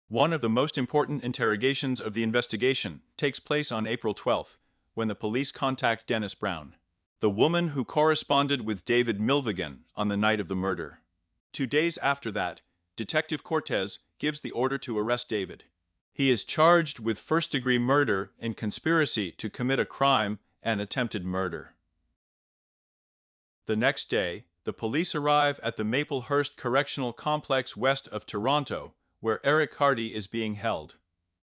One of the most important interrogations of the investigation takes place on April 12th, when the police contact Dennis Brown, the woman who corresponded with David Milvagan on the night of the murder. 2 days after that, Detective Cortez gives the order to arrest David. He is charged with first-degree murder and conspiracy to commit a crime and attempted murder. The next day, the police arrive at the Maplehurst Correctional Complex west of Toronto, where Eric Hardy is being held,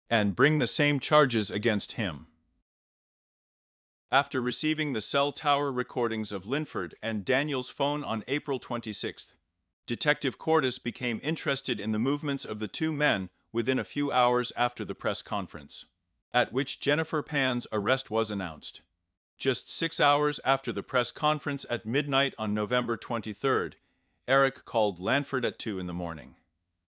and bring the same charges against him. After receiving the cell tower recordings of Linford and Daniel's phone on April 26th, Detective Cordes became interested in the movements of the two men within a few hours after the press conference, at which Jennifer Pan's arrest was announced. Just 6 hours after the press conference at midnight on November 23rd, Eric called Lanford at 2 in the morning.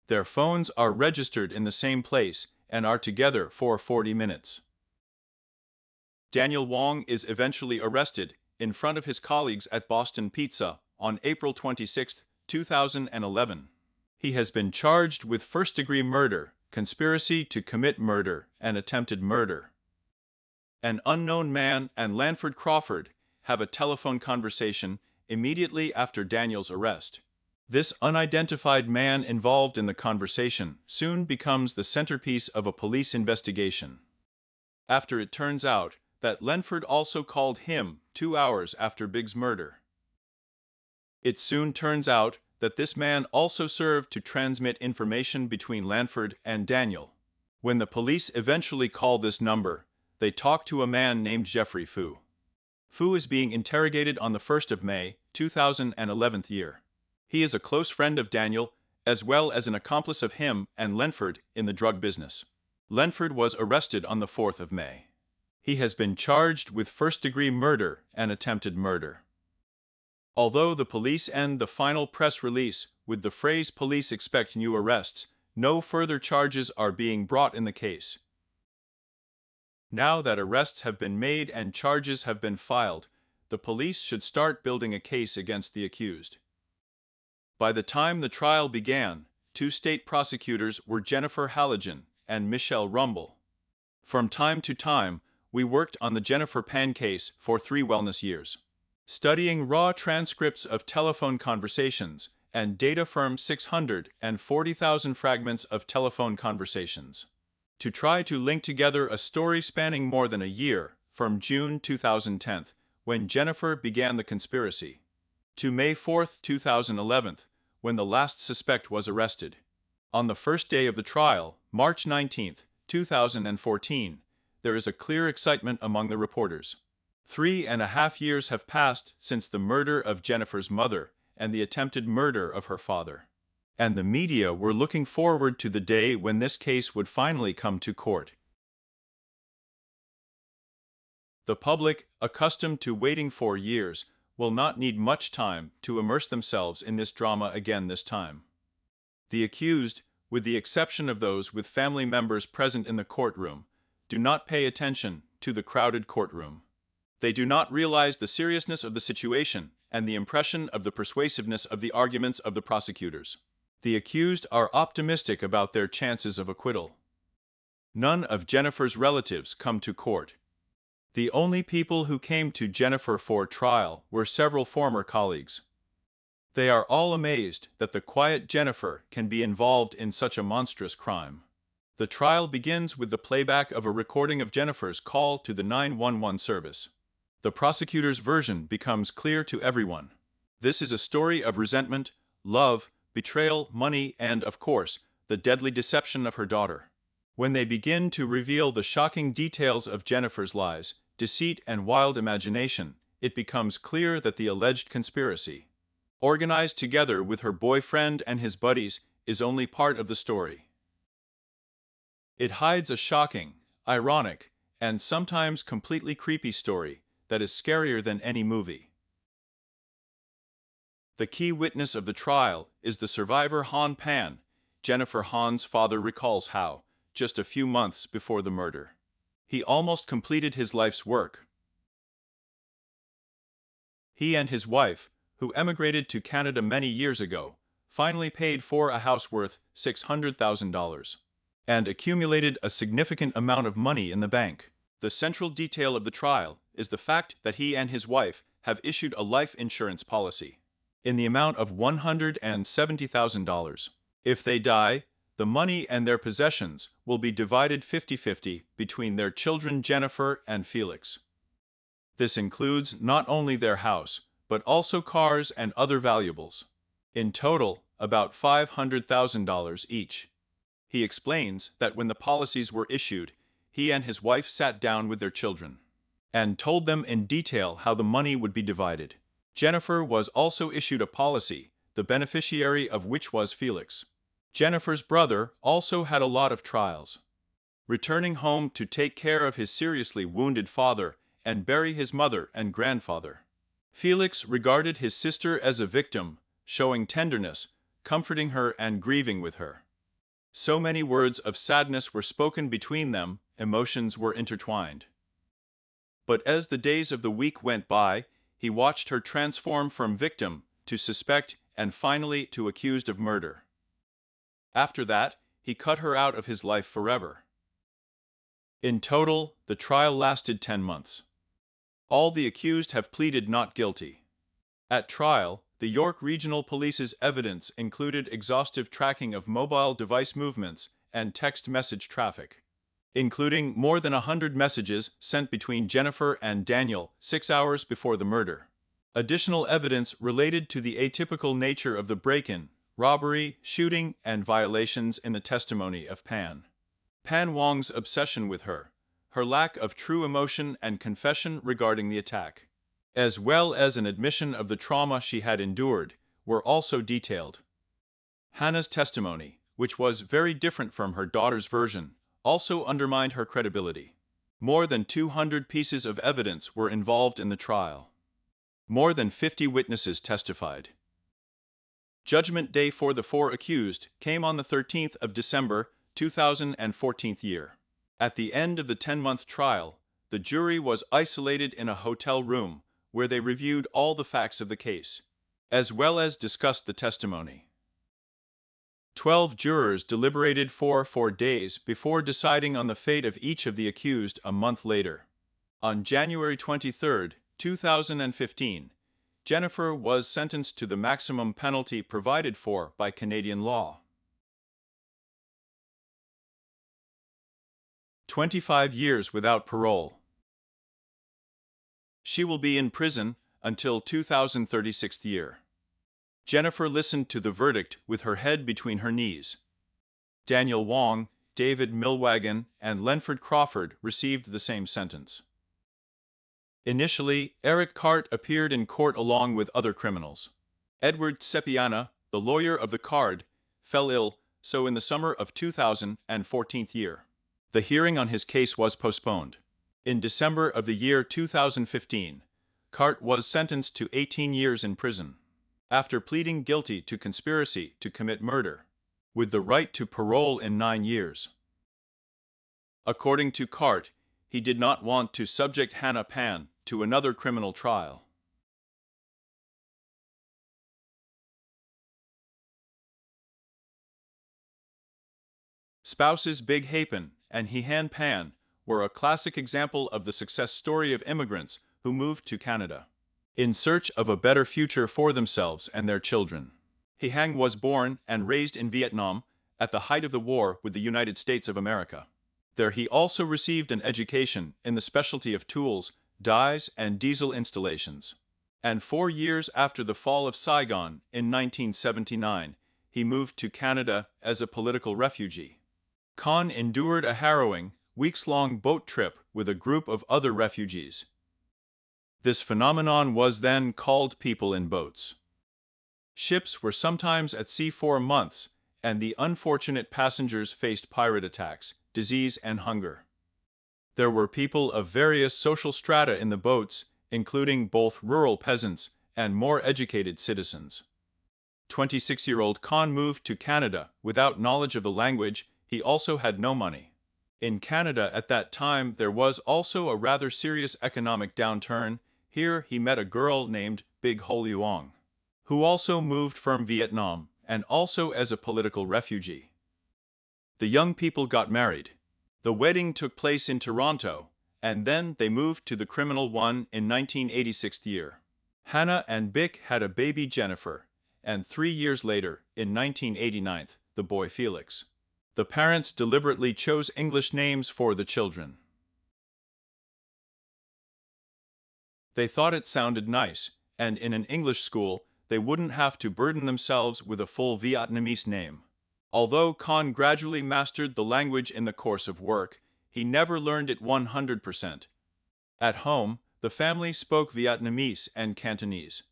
Their phones are registered in the same place and are together for 40 minutes. Daniel Wong is eventually arrested in front of his colleagues at Boston Pizza on April 26, 2011. He has been charged with first-degree murder, conspiracy to commit murder, and attempted murder. An unknown man and Lanford Crawford have a telephone conversation immediately after Daniel's arrest. This unidentified man involved in the conversation soon becomes the centerpiece of a police investigation, after it turns out that Lanford also called him 2 hours after Big's murder. It soon turns out that this man also served to transmit information between Lanford and Daniel. When the police eventually call this number, they talk to a man named Jeffrey Fu. Fu is being interrogated on the 1st of May, 2011 year. He is a close friend of Daniel, as well as an accomplice of him and Lanford in the drug business. Lanford was arrested on the 4th of May. He has been charged with first-degree murder and attempted murder. Although the police end the final press release with the phrase "police expect new arrests," no further charges are being brought in the case. Now that arrests have been made and charges have been filed, the police should start building a case against the accused. By the time the trial began, two state prosecutors were Jennifer Halligan and Michelle Rumble. From time to time, we worked on the Jennifer Pan case for 3 wellness years, studying raw transcripts of telephone conversations and data from 640,000 fragments of telephone conversations, to try to link together a story spanning more than a year, from June 2010, when Jennifer began the conspiracy, to May 4, 2011, when the last suspect was arrested. On the first day of the trial, March 19, 2014, there is a clear excitement among the reporters. 3.5 years have passed since the murder of Jennifer's mother and the attempted murder of her father, and the media were looking forward to the day when this case would finally come to court. The public, accustomed to waiting for years, will not need much time to immerse themselves in this drama again this time. The accused, with the exception of those with family members present in the courtroom, do not pay attention to the crowded courtroom. They do not realize the seriousness of the situation and the impression of the persuasiveness of the arguments of the prosecutors. The accused are optimistic about their chances of acquittal. None of Jennifer's relatives come to court. The only people who came to Jennifer for trial were several former colleagues. They are all amazed that the quiet Jennifer can be involved in such a monstrous crime. The trial begins with the playback of a recording of Jennifer's call to the 911 service. The prosecutor's version becomes clear to everyone. This is a story of resentment, love, betrayal, money, and, of course, the deadly deception of her daughter. When they begin to reveal the shocking details of Jennifer's lies, deceit, and wild imagination, it becomes clear that the alleged conspiracy, organized together with her boyfriend and his buddies, is only part of the story. It hides a shocking, ironic, and sometimes completely creepy story that is scarier than any movie. The key witness of the trial is the survivor Han Pan. Jennifer Han's father recalls how, just a few months before the murder, he almost completed his life's work. He and his wife, who emigrated to Canada many years ago, finally paid for a house worth $600,000 and accumulated a significant amount of money in the bank. The central detail of the trial is the fact that he and his wife have issued a life insurance policy in the amount of $170,000. If they die, the money and their possessions will be divided 50-50 between their children Jennifer and Felix. This includes not only their house, but also cars and other valuables. In total, about $500,000 each. He explains that when the policies were issued, he and his wife sat down with their children and told them in detail how the money would be divided. Jennifer was also issued a policy, the beneficiary of which was Felix. Jennifer's brother also had a lot of trials, returning home to take care of his seriously wounded father and bury his mother and grandfather. Felix regarded his sister as a victim, showing tenderness, comforting her and grieving with her. So many words of sadness were spoken between them, emotions were intertwined. But as the days of the week went by, he watched her transform from victim to suspect and finally to accused of murder. After that, he cut her out of his life forever. In total, the trial lasted 10 months. All the accused have pleaded not guilty. At trial, the York Regional Police's evidence included exhaustive tracking of mobile device movements and text message traffic, including more than 100 messages sent between Jennifer and Daniel 6 hours before the murder. Additional evidence related to the atypical nature of the break-in, robbery, shooting, and violations in the testimony of Pan Wong's obsession with her, her lack of true emotion and confession regarding the attack, as well as an admission of the trauma she had endured, were also detailed. Hannah's testimony, which was very different from her daughter's version, also undermined her credibility. More than 200 pieces of evidence were involved in the trial. More than 50 witnesses testified. Judgment day for the four accused came on the 13th of December, 2014 year. At the end of the 10-month trial, the jury was isolated in a hotel room where they reviewed all the facts of the case, as well as discussed the testimony. 12 jurors deliberated for 4 days before deciding on the fate of each of the accused a month later. On January 23, 2015, Jennifer was sentenced to the maximum penalty provided for by Canadian law. 25 years without parole. She will be in prison until 2036 year. Jennifer listened to the verdict with her head between her knees. Daniel Wong, David Milwagon, and Lenford Crawford received the same sentence. Initially, Eric Cart appeared in court along with other criminals. Edward Sepiana, the lawyer of the Card, fell ill, so in the summer of 2014 year, the hearing on his case was postponed. In December of the year 2015, Cart was sentenced to 18 years in prison, after pleading guilty to conspiracy to commit murder, with the right to parole in 9 years. According to Cart, he did not want to subject Hannah Pan to another criminal trial. Spouses Big Hapen and Hehan Pan were a classic example of the success story of immigrants who moved to Canada in search of a better future for themselves and their children. Hehan was born and raised in Vietnam at the height of the war with the United States of America. There he also received an education in the specialty of tools, dyes, and diesel installations. And 4 years after the fall of Saigon in 1979, he moved to Canada as a political refugee. Khan endured a harrowing, weeks-long boat trip with a group of other refugees. This phenomenon was then called people in boats. Ships were sometimes at sea for months, and the unfortunate passengers faced pirate attacks, disease, and hunger. There were people of various social strata in the boats, including both rural peasants and more educated citizens. 26-year-old Khan moved to Canada without knowledge of the language. He also had no money. In Canada at that time there was also a rather serious economic downturn. Here he met a girl named Big Ho Luong, who also moved from Vietnam and also as a political refugee. The young people got married. The wedding took place in Toronto, and then they moved to the criminal one in 1986 year. Hannah and Bick had a baby Jennifer, and 3 years later, in 1989, the boy Felix. The parents deliberately chose English names for the children. They thought it sounded nice, and in an English school, they wouldn't have to burden themselves with a full Vietnamese name. Although Khan gradually mastered the language in the course of work, he never learned it 100%. At home, the family spoke Vietnamese and Cantonese.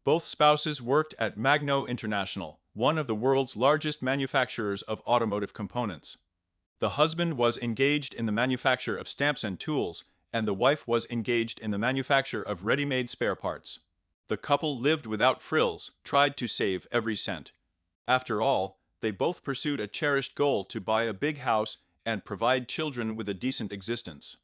Both spouses worked at Magno International, one of the world's largest manufacturers of automotive components. The husband was engaged in the manufacture of stamps and tools, and the wife was engaged in the manufacture of ready-made spare parts. The couple lived without frills, tried to save every cent. After all, they both pursued a cherished goal to buy a big house and provide children with a decent existence.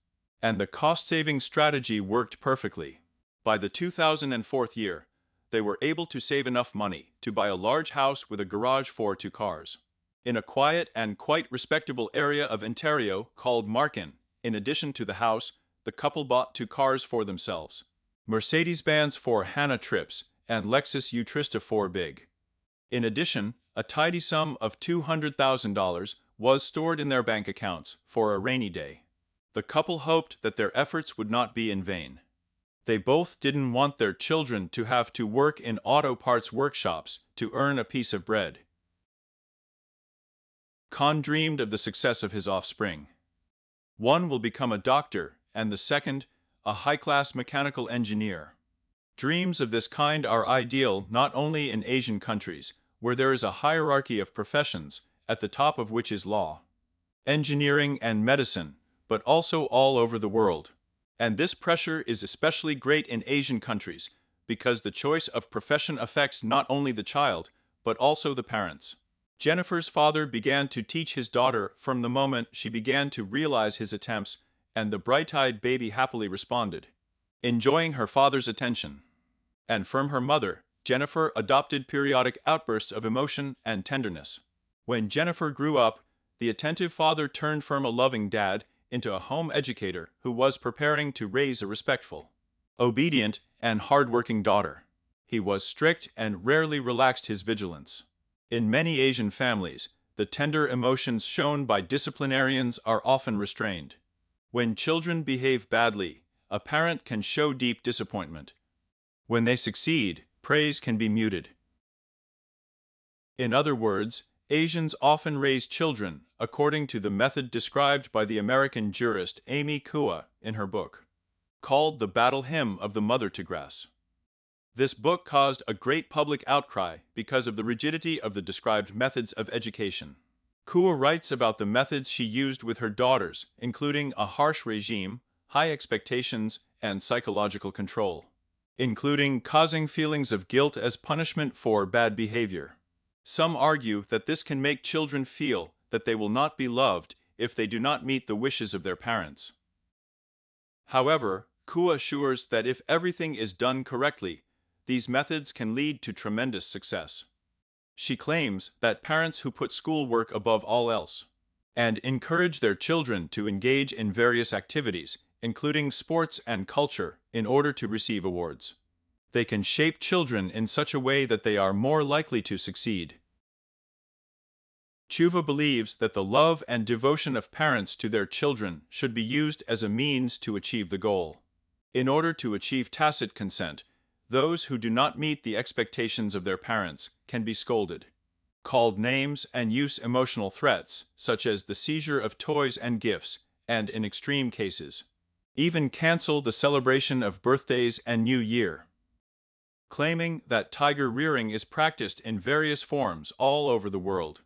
And the cost-saving strategy worked perfectly. By the 2004 year, they were able to save enough money to buy a large house with a garage for 2 cars. In a quiet and quite respectable area of Ontario called Markham, in addition to the house, the couple bought 2 cars for themselves. Mercedes-Benz for Hannah trips and Lexus U-Trista for Big. In addition, a tidy sum of $200,000 was stored in their bank accounts for a rainy day. The couple hoped that their efforts would not be in vain. They both didn't want their children to have to work in auto parts workshops to earn a piece of bread. Khan dreamed of the success of his offspring. One will become a doctor, and the second, a high-class mechanical engineer. Dreams of this kind are ideal not only in Asian countries, where there is a hierarchy of professions, at the top of which is law, engineering, and medicine, but also all over the world. And this pressure is especially great in Asian countries, because the choice of profession affects not only the child, but also the parents. Jennifer's father began to teach his daughter from the moment she began to realize his attempts, and the bright-eyed baby happily responded, enjoying her father's attention. And from her mother, Jennifer adopted periodic outbursts of emotion and tenderness. When Jennifer grew up, the attentive father turned from a loving dad into a home educator who was preparing to raise a respectful, obedient, and hard-working daughter. He was strict and rarely relaxed his vigilance. In many Asian families, the tender emotions shown by disciplinarians are often restrained. When children behave badly, a parent can show deep disappointment. When they succeed, praise can be muted. In other words, Asians often raise children according to the method described by the American jurist Amy Kua in her book, called The Battle Hymn of the Mother Tigress. This book caused a great public outcry because of the rigidity of the described methods of education. Kua writes about the methods she used with her daughters, including a harsh regime, high expectations, and psychological control, including causing feelings of guilt as punishment for bad behavior. Some argue that this can make children feel that they will not be loved if they do not meet the wishes of their parents. However, Kua assures that if everything is done correctly, these methods can lead to tremendous success. She claims that parents who put schoolwork above all else and encourage their children to engage in various activities, including sports and culture, in order to receive awards, they can shape children in such a way that they are more likely to succeed. Chuva believes that the love and devotion of parents to their children should be used as a means to achieve the goal. In order to achieve tacit consent, those who do not meet the expectations of their parents can be scolded, called names, and use emotional threats, such as the seizure of toys and gifts, and in extreme cases, even cancel the celebration of birthdays and New Year. Claiming that tiger rearing is practiced in various forms all over the world,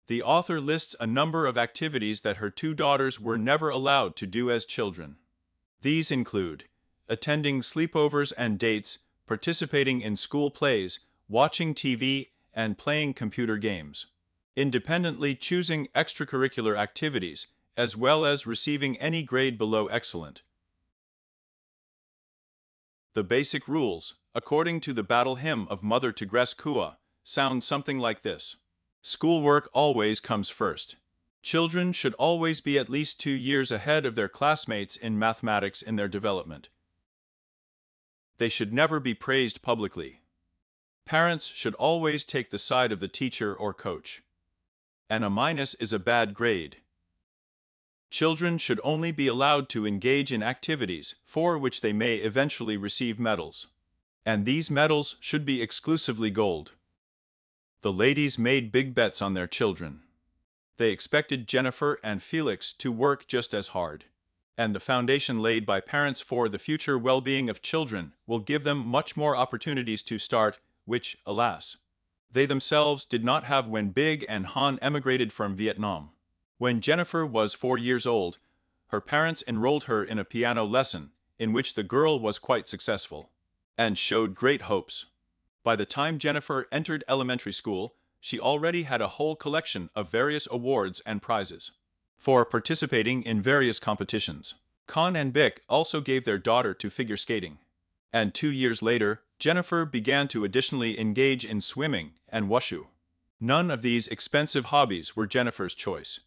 the author lists a number of activities that her two daughters were never allowed to do as children. These include attending sleepovers and dates, participating in school plays, watching TV, and playing computer games, independently choosing extracurricular activities, as well as receiving any grade below excellent. The basic rules, according to the Battle Hymn of Mother Tigress Kua, sound something like this. Schoolwork always comes first. Children should always be at least 2 years ahead of their classmates in mathematics in their development. They should never be praised publicly. Parents should always take the side of the teacher or coach. And a minus is a bad grade. Children should only be allowed to engage in activities for which they may eventually receive medals. And these medals should be exclusively gold. The ladies made big bets on their children. They expected Jennifer and Felix to work just as hard. And the foundation laid by parents for the future well-being of children will give them much more opportunities to start, which, alas, they themselves did not have when Big and Han emigrated from Vietnam. When Jennifer was 4 years old, her parents enrolled her in a piano lesson, in which the girl was quite successful, and showed great hopes. By the time Jennifer entered elementary school, she already had a whole collection of various awards and prizes for participating in various competitions. Khan and Bick also gave their daughter to figure skating. And 2 years later, Jennifer began to additionally engage in swimming and wushu. None of these expensive hobbies were Jennifer's choice.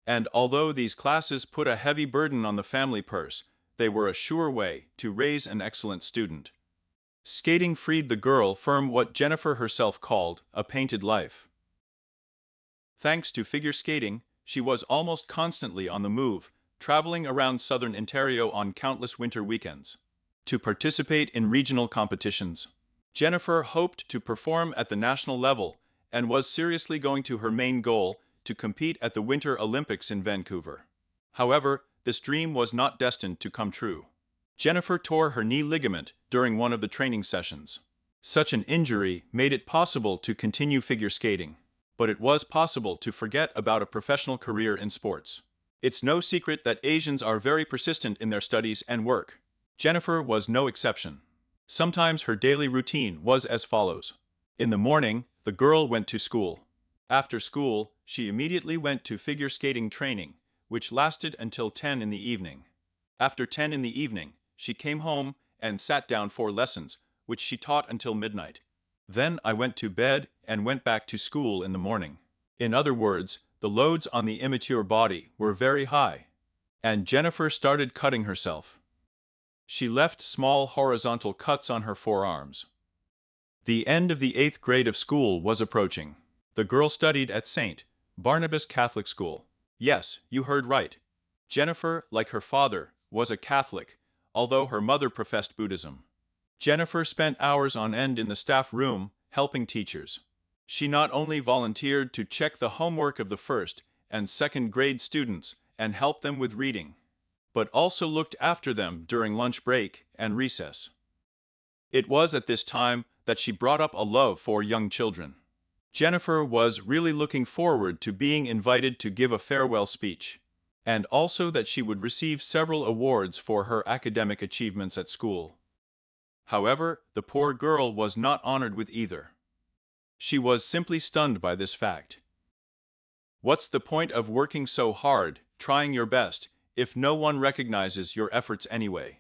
And although these classes put a heavy burden on the family purse, they were a sure way to raise an excellent student. Skating freed the girl from what Jennifer herself called a painted life. Thanks to figure skating, she was almost constantly on the move, traveling around southern Ontario on countless winter weekends to participate in regional competitions. Jennifer hoped to perform at the national level and was seriously going to her main goal, to compete at the Winter Olympics in Vancouver. However, this dream was not destined to come true. Jennifer tore her knee ligament during one of the training sessions. Such an injury made it possible to continue figure skating, but it was possible to forget about a professional career in sports. It's no secret that Asians are very persistent in their studies and work. Jennifer was no exception. Sometimes her daily routine was as follows. In the morning, the girl went to school. After school, she immediately went to figure skating training, which lasted until 10 in the evening. After 10 in the evening, she came home and sat down for lessons, which she taught until midnight. Then I went to bed and went back to school in the morning. In other words, the loads on the immature body were very high. And Jennifer started cutting herself. She left small horizontal cuts on her forearms. The end of the 8th grade of school was approaching. The girl studied at St. Barnabas Catholic School. Yes, you heard right. Jennifer, like her father, was a Catholic, although her mother professed Buddhism. Jennifer spent hours on end in the staff room, helping teachers. She not only volunteered to check the homework of the 1st and 2nd grade students and help them with reading, but also looked after them during lunch break and recess. It was at this time that she brought up a love for young children. Jennifer was really looking forward to being invited to give a farewell speech, and also that she would receive several awards for her academic achievements at school. However, the poor girl was not honored with either. She was simply stunned by this fact. What's the point of working so hard, trying your best, if no one recognizes your efforts anyway?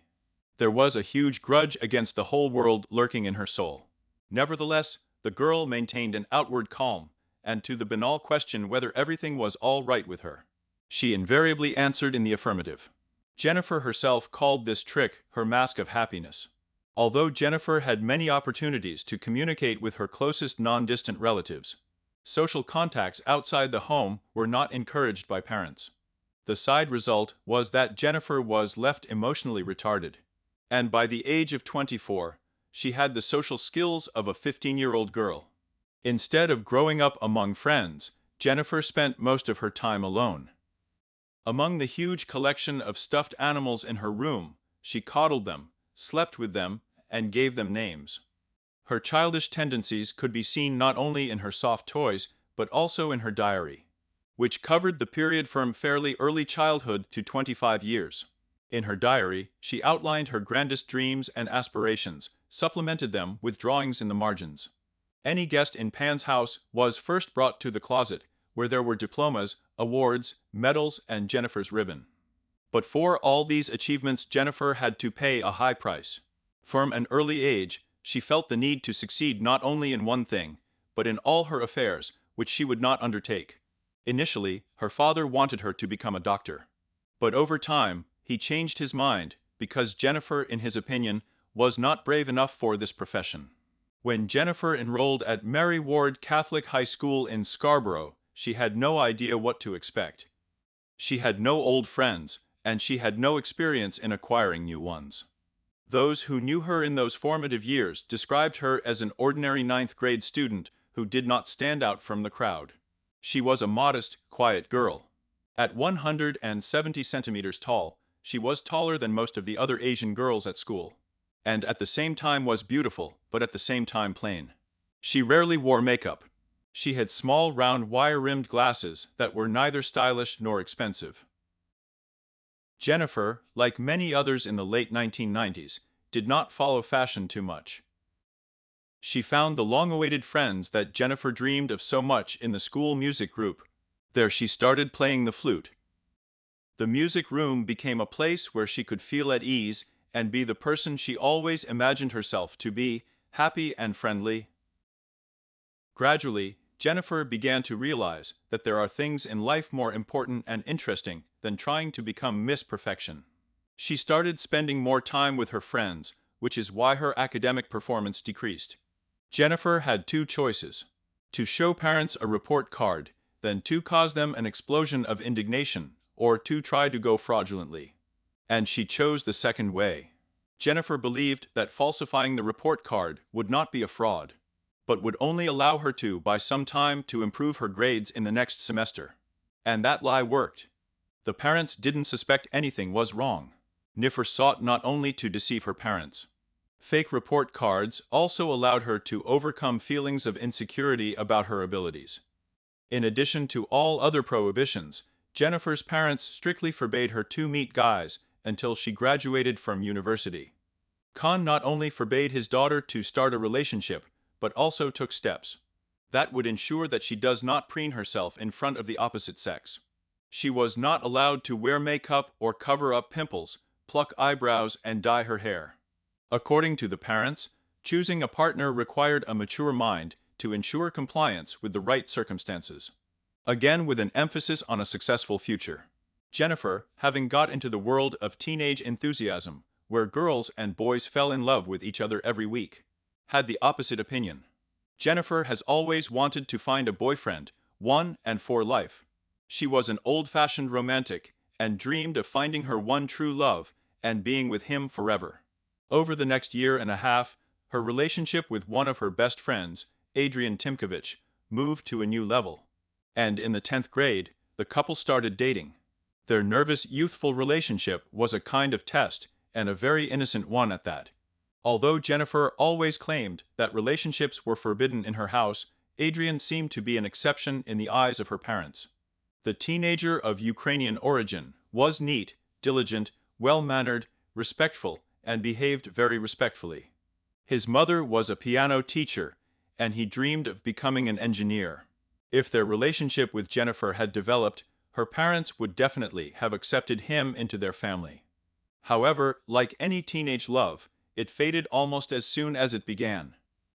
There was a huge grudge against the whole world lurking in her soul. Nevertheless, the girl maintained an outward calm, and to the banal question whether everything was all right with her, she invariably answered in the affirmative. Jennifer herself called this trick her mask of happiness. Although Jennifer had many opportunities to communicate with her closest non-distant relatives, social contacts outside the home were not encouraged by parents. The side result was that Jennifer was left emotionally retarded, and by the age of 24, she had the social skills of a 15-year-old girl. Instead of growing up among friends, Jennifer spent most of her time alone. Among the huge collection of stuffed animals in her room, she coddled them, slept with them, and gave them names. Her childish tendencies could be seen not only in her soft toys, but also in her diary, which covered the period from fairly early childhood to 25 years. In her diary, she outlined her grandest dreams and aspirations, supplemented them with drawings in the margins. Any guest in Pan's house was first brought to the closet, where there were diplomas, awards, medals, and Jennifer's ribbon. But for all these achievements, Jennifer had to pay a high price. From an early age, she felt the need to succeed not only in one thing, but in all her affairs, which she would not undertake. Initially, her father wanted her to become a doctor. But over time, he changed his mind, because Jennifer, in his opinion, was not brave enough for this profession. When Jennifer enrolled at Mary Ward Catholic High School in Scarborough, she had no idea what to expect. She had no old friends, and she had no experience in acquiring new ones. Those who knew her in those formative years described her as an ordinary 9th grade student who did not stand out from the crowd. She was a modest, quiet girl. At 170 centimeters tall, she was taller than most of the other Asian girls at school, and at the same time was beautiful, but at the same time plain. She rarely wore makeup. She had small, round, wire-rimmed glasses that were neither stylish nor expensive. Jennifer, like many others in the late 1990s, did not follow fashion too much. She found the long-awaited friends that Jennifer dreamed of so much in the school music group. There she started playing the flute. The music room became a place where she could feel at ease and be the person she always imagined herself to be, happy and friendly. Gradually, Jennifer began to realize that there are things in life more important and interesting than trying to become Miss Perfection. She started spending more time with her friends, which is why her academic performance decreased. Jennifer had two choices: to show parents a report card, then to cause them an explosion of indignation, or to try to go fraudulently. And she chose the second way. Jennifer believed that falsifying the report card would not be a fraud, but would only allow her to buy some time to improve her grades in the next semester. And that lie worked. The parents didn't suspect anything was wrong. Jennifer sought not only to deceive her parents. Fake report cards also allowed her to overcome feelings of insecurity about her abilities. In addition to all other prohibitions, Jennifer's parents strictly forbade her to meet guys until she graduated from university. Khan not only forbade his daughter to start a relationship, but also took steps. That would ensure that she does not preen herself in front of the opposite sex. She was not allowed to wear makeup or cover up pimples, pluck eyebrows, and dye her hair. According to the parents, choosing a partner required a mature mind to ensure compliance with the right circumstances. Again, with an emphasis on a successful future. Jennifer, having got into the world of teenage enthusiasm, where girls and boys fell in love with each other every week, had the opposite opinion. Jennifer has always wanted to find a boyfriend, one and for life. She was an old-fashioned romantic and dreamed of finding her one true love and being with him forever. Over the next year and a half, her relationship with one of her best friends, Adrian Timkovich, moved to a new level. And in the 10th grade, the couple started dating. Their nervous, youthful relationship was a kind of test, and a very innocent one at that. Although Jennifer always claimed that relationships were forbidden in her house, Adrian seemed to be an exception in the eyes of her parents. The teenager of Ukrainian origin was neat, diligent, well-mannered, respectful, and behaved very respectfully. His mother was a piano teacher, and he dreamed of becoming an engineer. If their relationship with Jennifer had developed, her parents would definitely have accepted him into their family. However, like any teenage love, it faded almost as soon as it began.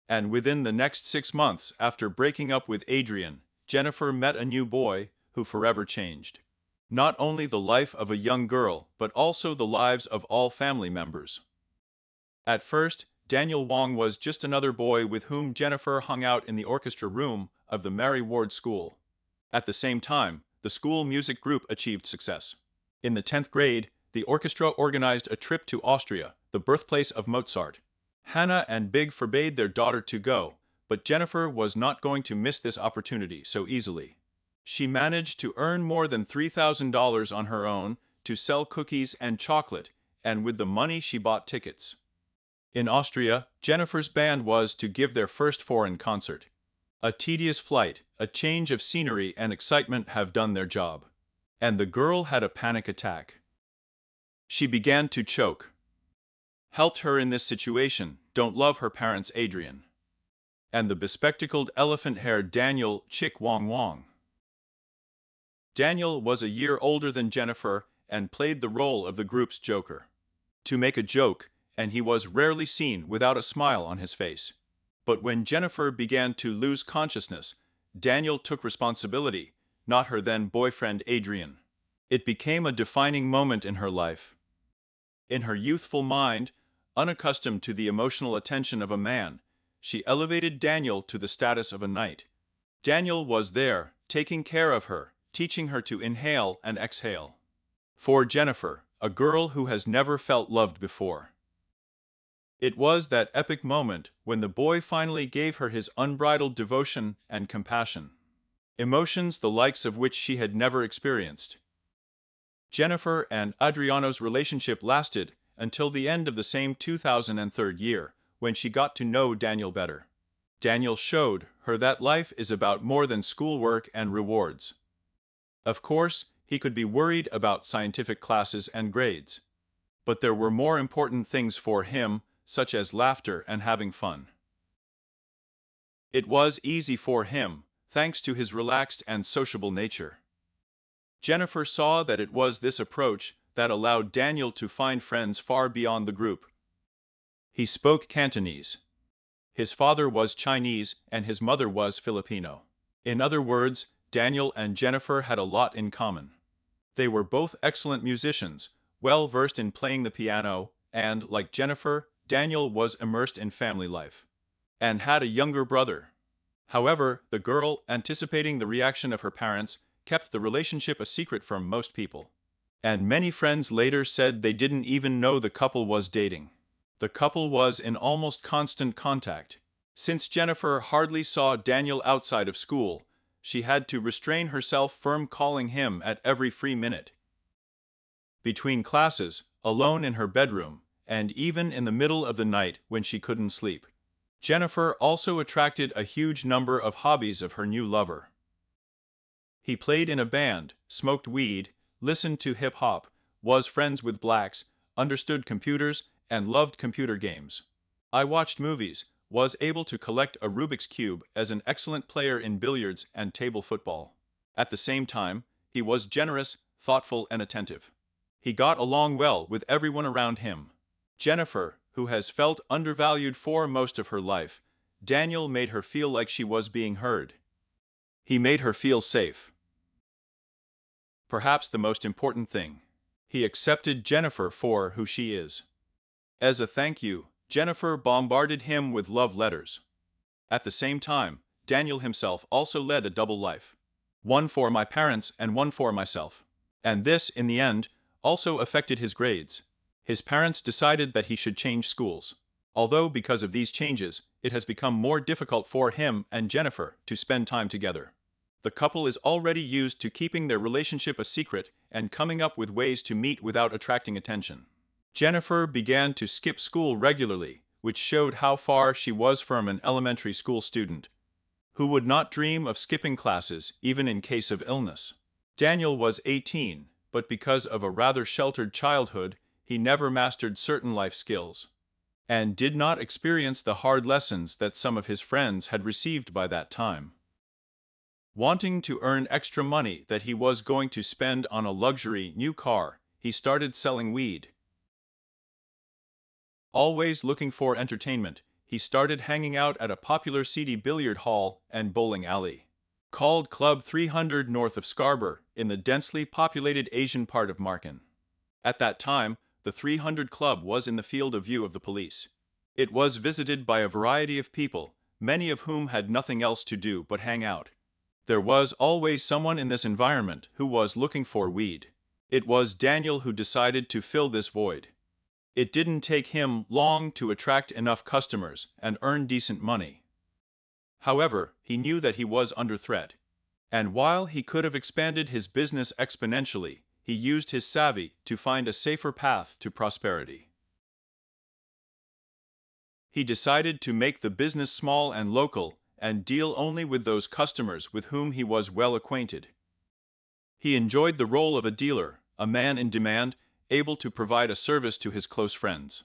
And within the next 6 months after breaking up with Adrian, Jennifer met a new boy who forever changed not only the life of a young girl, but also the lives of all family members. At first, Daniel Wong was just another boy with whom Jennifer hung out in the orchestra room of the Mary Ward School. At the same time, the school music group achieved success. In the 10th grade, the orchestra organized a trip to Austria, the birthplace of Mozart. Hannah and Big forbade their daughter to go, but Jennifer was not going to miss this opportunity so easily. She managed to earn more than $3,000 on her own to sell cookies and chocolate, and with the money she bought tickets. In Austria, Jennifer's band was to give their first foreign concert. A tedious flight, a change of scenery and excitement have done their job. And the girl had a panic attack. She began to choke. Helped her in this situation, don't love her parents Adrian. And the bespectacled elephant-haired Daniel Chick Wong Wong. Daniel was a year older than Jennifer and played the role of the group's joker. To make a joke, and he was rarely seen without a smile on his face. But when Jennifer began to lose consciousness, Daniel took responsibility, not her then boyfriend Adrian. It became a defining moment in her life. In her youthful mind, unaccustomed to the emotional attention of a man, she elevated Daniel to the status of a knight. Daniel was there, taking care of her, teaching her to inhale and exhale. For Jennifer, a girl who has never felt loved before. It was that epic moment when the boy finally gave her his unbridled devotion and compassion. Emotions the likes of which she had never experienced. Jennifer and Adriano's relationship lasted until the end of the same 2003 year, when she got to know Daniel better. Daniel showed her that life is about more than schoolwork and rewards. Of course, he could be worried about scientific classes and grades. But there were more important things for him, such as laughter and having fun. It was easy for him, thanks to his relaxed and sociable nature. Jennifer saw that it was this approach that allowed Daniel to find friends far beyond the group. He spoke Cantonese. His father was Chinese and his mother was Filipino. In other words, Daniel and Jennifer had a lot in common. They were both excellent musicians, well versed in playing the piano, and, like Jennifer, Daniel was immersed in family life, and had a younger brother. However, the girl, anticipating the reaction of her parents, kept the relationship a secret from most people. And many friends later said they didn't even know the couple was dating. The couple was in almost constant contact. Since Jennifer hardly saw Daniel outside of school, she had to restrain herself from calling him at every free minute. Between classes, alone in her bedroom, and even in the middle of the night when she couldn't sleep. Jennifer also attracted a huge number of hobbies of her new lover. He played in a band, smoked weed, listened to hip-hop, was friends with blacks, understood computers, and loved computer games. I watched movies, was able to collect a Rubik's Cube as an excellent player in billiards and table football. At the same time, he was generous, thoughtful, and attentive. He got along well with everyone around him. Jennifer, who has felt undervalued for most of her life, Daniel made her feel like she was being heard. He made her feel safe. Perhaps the most important thing. He accepted Jennifer for who she is. As a thank you, Jennifer bombarded him with love letters. At the same time, Daniel himself also led a double life. One for my parents and one for myself. And this, in the end, also affected his grades. His parents decided that he should change schools. Although because of these changes, it has become more difficult for him and Jennifer to spend time together. The couple is already used to keeping their relationship a secret and coming up with ways to meet without attracting attention. Jennifer began to skip school regularly, which showed how far she was from an elementary school student who would not dream of skipping classes even in case of illness. Daniel was 18, but because of a rather sheltered childhood, he never mastered certain life skills and did not experience the hard lessons that some of his friends had received by that time. Wanting to earn extra money that he was going to spend on a luxury new car, he started selling weed. Always looking for entertainment, he started hanging out at a popular seedy billiard hall and bowling alley called Club 300 north of Scarborough in the densely populated Asian part of Marken. At that time, the 300 Club was in the field of view of the police. It was visited by a variety of people, many of whom had nothing else to do but hang out. There was always someone in this environment who was looking for weed. It was Daniel who decided to fill this void. It didn't take him long to attract enough customers and earn decent money. However, he knew that he was under threat. And while he could have expanded his business exponentially, he used his savvy to find a safer path to prosperity. He decided to make the business small and local and deal only with those customers with whom he was well acquainted. He enjoyed the role of a dealer, a man in demand, able to provide a service to his close friends.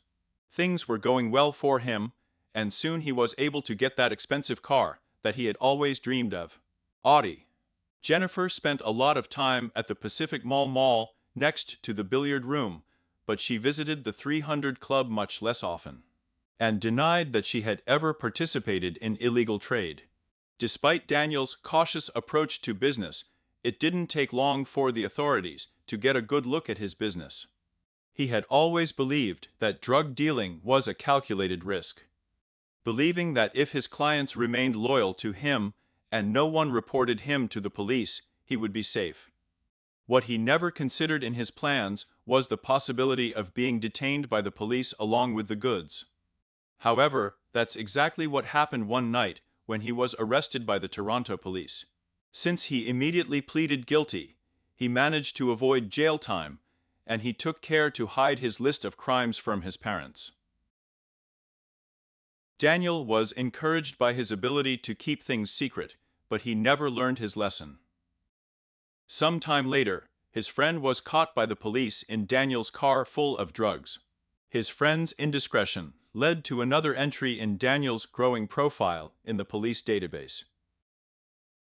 Things were going well for him, and soon he was able to get that expensive car that he had always dreamed of. Audi. Jennifer spent a lot of time at the Pacific Mall next to the billiard room, but she visited the 300 Club much less often and denied that she had ever participated in illegal trade. Despite Daniel's cautious approach to business, it didn't take long for the authorities to get a good look at his business. He had always believed that drug dealing was a calculated risk, believing that if his clients remained loyal to him and no one reported him to the police, he would be safe. What he never considered in his plans was the possibility of being detained by the police along with the goods. However, that's exactly what happened one night when he was arrested by the Toronto police. Since he immediately pleaded guilty, he managed to avoid jail time, and he took care to hide his list of crimes from his parents. Daniel was encouraged by his ability to keep things secret, but he never learned his lesson. Some time later, his friend was caught by the police in Daniel's car full of drugs. His friend's indiscretion led to another entry in Daniel's growing profile in the police database.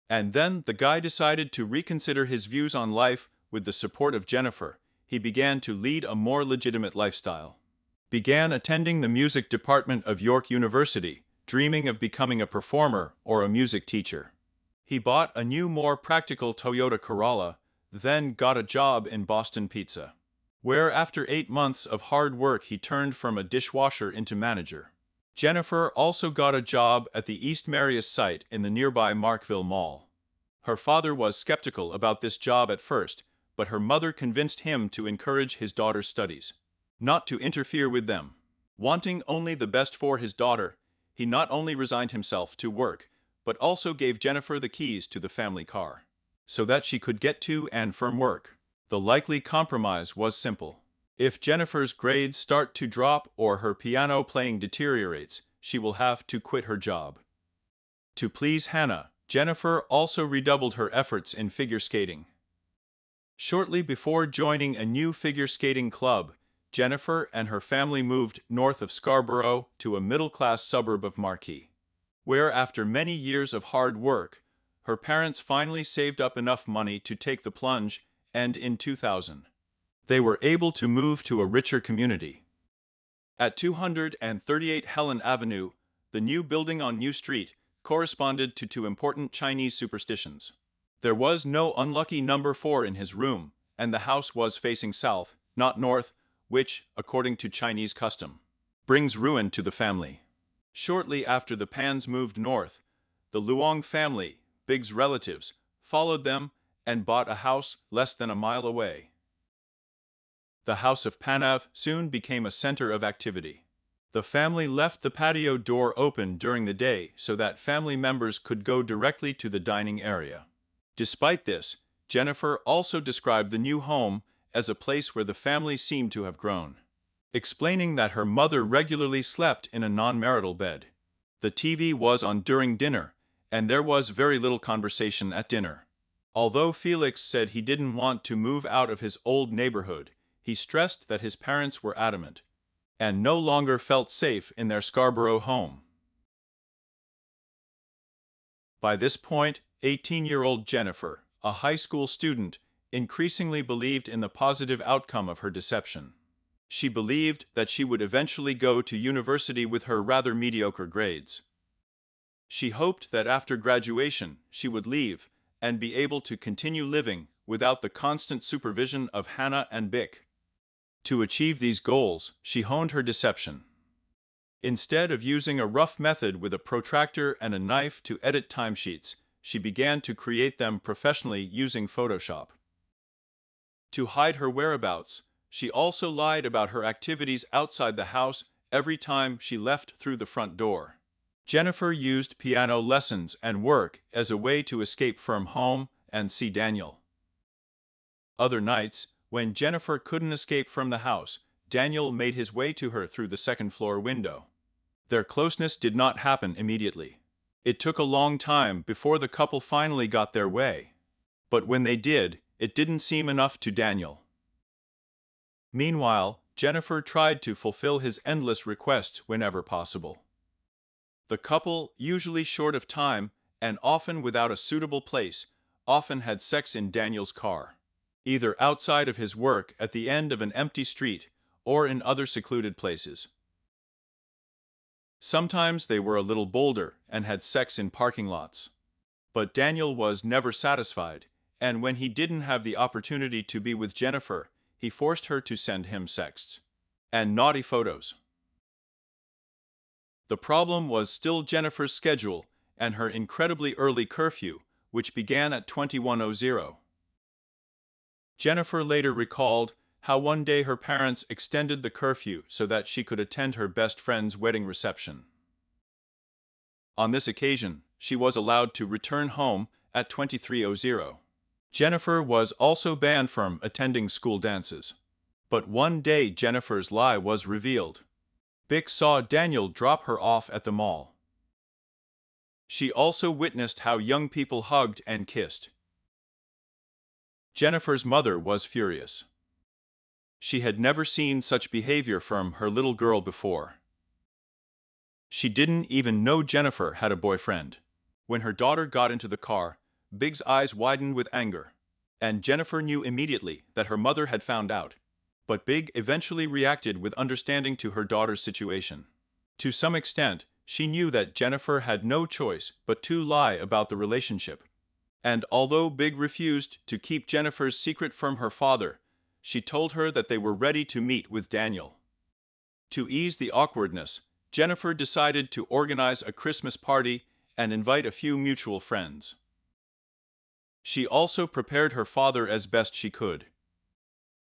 And then the guy decided to reconsider his views on life. With the support of Jennifer, he began to lead a more legitimate lifestyle. Began attending the music department of York University, dreaming of becoming a performer or a music teacher. He bought a new, more practical Toyota Corolla, then got a job in Boston Pizza, where after 8 months of hard work he turned from a dishwasher into manager. Jennifer also got a job at the East Marius site in the nearby Markville Mall. Her father was skeptical about this job at first, but her mother convinced him to encourage his daughter's studies, not to interfere with them. Wanting only the best for his daughter, he not only resigned himself to work, but also gave Jennifer the keys to the family car, so that she could get to and from work. The likely compromise was simple. If Jennifer's grades start to drop or her piano playing deteriorates, she will have to quit her job. To please Hannah, Jennifer also redoubled her efforts in figure skating. Shortly before joining a new figure skating club, Jennifer and her family moved north of Scarborough to a middle-class suburb of Marquee, where after many years of hard work, her parents finally saved up enough money to take the plunge, and in 2000, they were able to move to a richer community. At 238 Helen Avenue, the new building on New Street corresponded to two important Chinese superstitions. There was no unlucky number 4 in his room, and the house was facing south, not north, which, according to Chinese custom, brings ruin to the family. Shortly after the Pans moved north, the Luong family, Big's relatives, followed them and bought a house less than a mile away. The house of Panav soon became a center of activity. The family left the patio door open during the day so that family members could go directly to the dining area. Despite this, Jennifer also described the new home as a place where the family seemed to have grown, explaining that her mother regularly slept in a non-marital bed. The TV was on during dinner, and there was very little conversation at dinner. Although Felix said he didn't want to move out of his old neighborhood, he stressed that his parents were adamant, and no longer felt safe in their Scarborough home. By this point, 18-year-old Jennifer, a high school student, increasingly believed in the positive outcome of her deception. She believed that she would eventually go to university with her rather mediocre grades. She hoped that after graduation she would leave and be able to continue living without the constant supervision of Hannah and Bick. To achieve these goals, she honed her deception. Instead of using a rough method with a protractor and a knife to edit timesheets, she began to create them professionally using Photoshop. To hide her whereabouts, she also lied about her activities outside the house every time she left through the front door. Jennifer used piano lessons and work as a way to escape from home and see Daniel. Other nights, when Jennifer couldn't escape from the house, Daniel made his way to her through the second-floor window. Their closeness did not happen immediately. It took a long time before the couple finally got their way. But when they did, it didn't seem enough to Daniel. Meanwhile, Jennifer tried to fulfill his endless requests whenever possible. The couple, usually short of time and often without a suitable place, often had sex in Daniel's car, either outside of his work at the end of an empty street or in other secluded places. Sometimes they were a little bolder and had sex in parking lots. But Daniel was never satisfied, and when he didn't have the opportunity to be with Jennifer, he forced her to send him sexts and naughty photos. The problem was still Jennifer's schedule and her incredibly early curfew, which began at 21:00. Jennifer later recalled how one day her parents extended the curfew so that she could attend her best friend's wedding reception. On this occasion, she was allowed to return home at 23:00. Jennifer was also banned from attending school dances. But one day Jennifer's lie was revealed. Bick saw Daniel drop her off at the mall. She also witnessed how young people hugged and kissed. Jennifer's mother was furious. She had never seen such behavior from her little girl before. She didn't even know Jennifer had a boyfriend. When her daughter got into the car, Big's eyes widened with anger, and Jennifer knew immediately that her mother had found out. But Big eventually reacted with understanding to her daughter's situation. To some extent, she knew that Jennifer had no choice but to lie about the relationship. And although Big refused to keep Jennifer's secret from her father, she told her that they were ready to meet with Daniel. To ease the awkwardness, Jennifer decided to organize a Christmas party and invite a few mutual friends. She also prepared her father as best she could.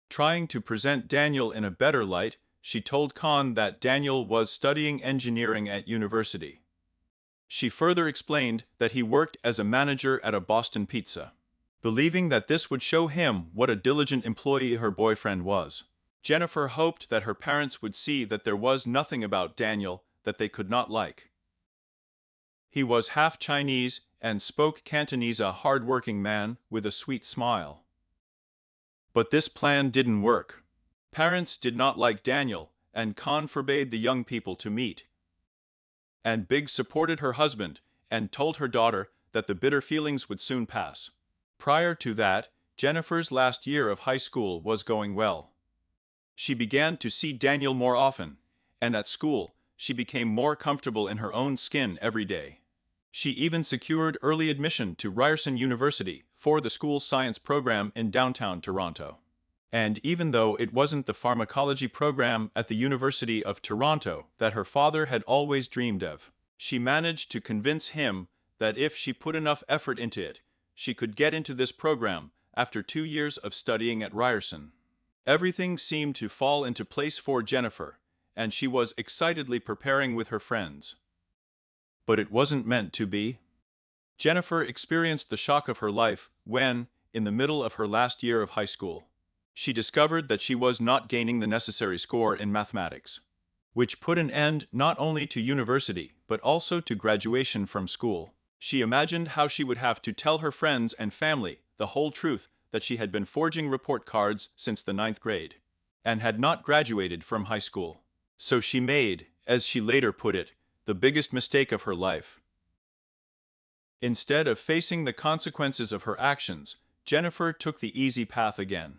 Trying to present Daniel in a better light, she told Con that Daniel was studying engineering at university. She further explained that he worked as a manager at a Boston Pizza, believing that this would show him what a diligent employee her boyfriend was. Jennifer hoped that her parents would see that there was nothing about Daniel that they could not like. He was half Chinese and spoke Cantonese, a hard-working man with a sweet smile. But this plan didn't work. Parents did not like Daniel, and Khan forbade the young people to meet. And Big supported her husband, and told her daughter that the bitter feelings would soon pass. Prior to that, Jennifer's last year of high school was going well. She began to see Daniel more often, and at school, she became more comfortable in her own skin every day. She even secured early admission to Ryerson University for the school's science program in downtown Toronto. And even though it wasn't the pharmacology program at the University of Toronto that her father had always dreamed of, she managed to convince him that if she put enough effort into it, she could get into this program after 2 years of studying at Ryerson. Everything seemed to fall into place for Jennifer, and she was excitedly preparing with her friends. But it wasn't meant to be. Jennifer experienced the shock of her life when, in the middle of her last year of high school, she discovered that she was not gaining the necessary score in mathematics, which put an end not only to university but also to graduation from school. She imagined how she would have to tell her friends and family the whole truth, that she had been forging report cards since the 9th grade, and had not graduated from high school. So she made, as she later put it, the biggest mistake of her life. Instead of facing the consequences of her actions, Jennifer took the easy path again.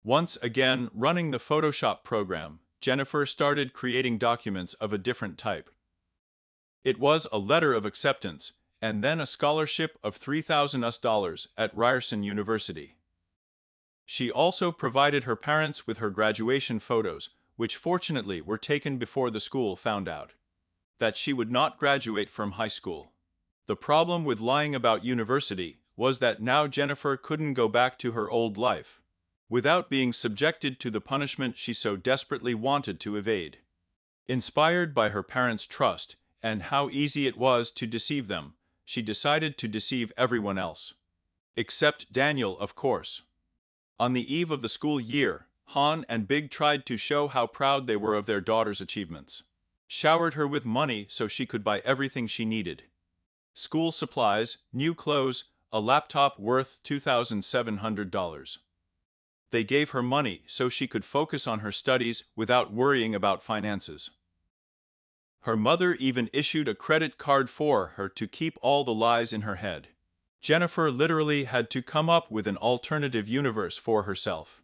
Once again running the Photoshop program, Jennifer started creating documents of a different type. It was a letter of acceptance, and then a scholarship of $3,000 at Ryerson University. She also provided her parents with her graduation photos, which fortunately were taken before the school found out that she would not graduate from high school. The problem with lying about university was that now Jennifer couldn't go back to her old life without being subjected to the punishment she so desperately wanted to evade. Inspired by her parents' trust and how easy it was to deceive them, she decided to deceive everyone else. Except Daniel, of course. On the eve of the school year, Han and Big tried to show how proud they were of their daughter's achievements. Showered her with money so she could buy everything she needed. School supplies, new clothes, a laptop worth $2,700. They gave her money so she could focus on her studies without worrying about finances. Her mother even issued a credit card for her to keep all the lies in her head. Jennifer literally had to come up with an alternative universe for herself.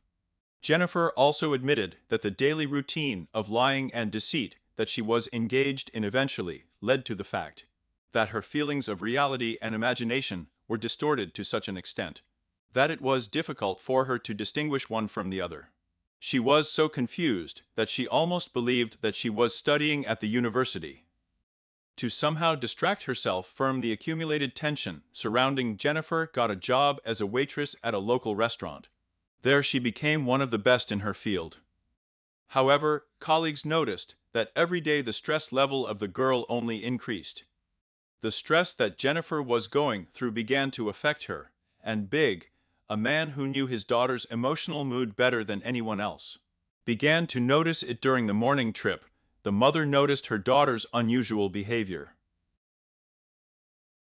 Jennifer also admitted that the daily routine of lying and deceit that she was engaged in eventually led to the fact that her feelings of reality and imagination were distorted to such an extent that it was difficult for her to distinguish one from the other. She was so confused that she almost believed that she was studying at the university. To somehow distract herself from the accumulated tension surrounding Jennifer got a job as a waitress at a local restaurant. There she became one of the best in her field. However, colleagues noticed that every day the stress level of the girl only increased. The stress that Jennifer was going through began to affect her, and Big, a man who knew his daughter's emotional mood better than anyone else, began to notice it during the morning trip. The mother noticed her daughter's unusual behavior.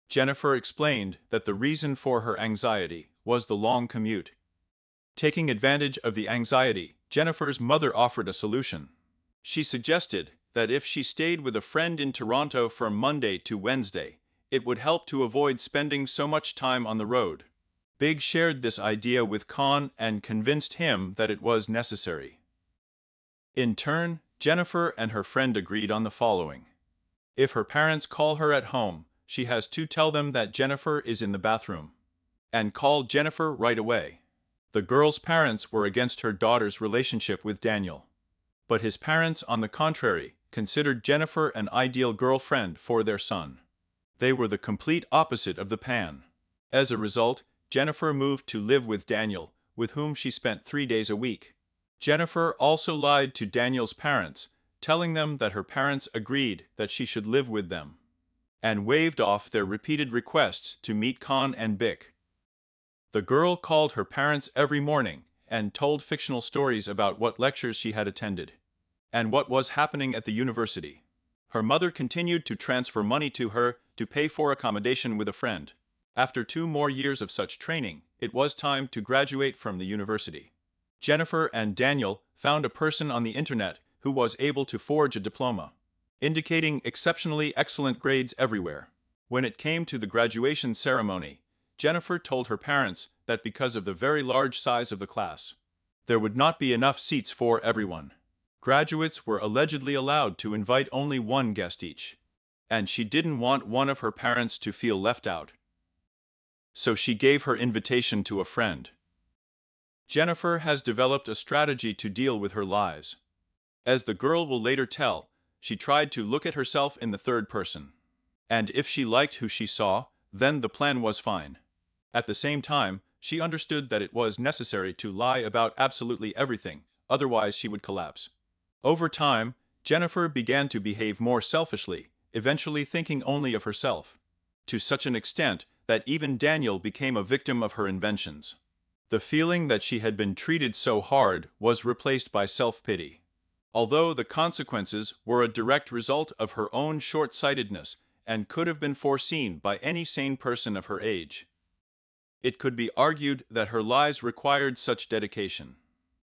Jennifer explained that the reason for her anxiety was the long commute. Taking advantage of the anxiety, Jennifer's mother offered a solution. She suggested that if she stayed with a friend in Toronto from Monday to Wednesday, it would help to avoid spending so much time on the road. Big shared this idea with Khan and convinced him that it was necessary. In turn, Jennifer and her friend agreed on the following. If her parents call her at home, she has to tell them that Jennifer is in the bathroom, and call Jennifer right away. The girl's parents were against her daughter's relationship with Daniel, but his parents, on the contrary, considered Jennifer an ideal girlfriend for their son. They were the complete opposite of the pan. As a result, Jennifer moved to live with Daniel, with whom she spent 3 days a week. Jennifer also lied to Daniel's parents, telling them that her parents agreed that she should live with them, and waved off their repeated requests to meet Khan and Bick. The girl called her parents every morning and told fictional stories about what lectures she had attended and what was happening at the university. Her mother continued to transfer money to her to pay for accommodation with a friend. After 2 more years of such training, it was time to graduate from the university. Jennifer and Daniel found a person on the internet who was able to forge a diploma, indicating exceptionally excellent grades everywhere. When it came to the graduation ceremony, Jennifer told her parents that because of the very large size of the class, there would not be enough seats for everyone. Graduates were allegedly allowed to invite only one guest each, and she didn't want one of her parents to feel left out. So she gave her invitation to a friend. Jennifer has developed a strategy to deal with her lies. As the girl will later tell, she tried to look at herself in the third person. And if she liked who she saw, then the plan was fine. At the same time, she understood that it was necessary to lie about absolutely everything, otherwise she would collapse. Over time, Jennifer began to behave more selfishly, eventually thinking only of herself, to such an extent that even Daniel became a victim of her inventions. The feeling that she had been treated so hard was replaced by self-pity. Although the consequences were a direct result of her own short-sightedness and could have been foreseen by any sane person of her age, it could be argued that her lies required such dedication,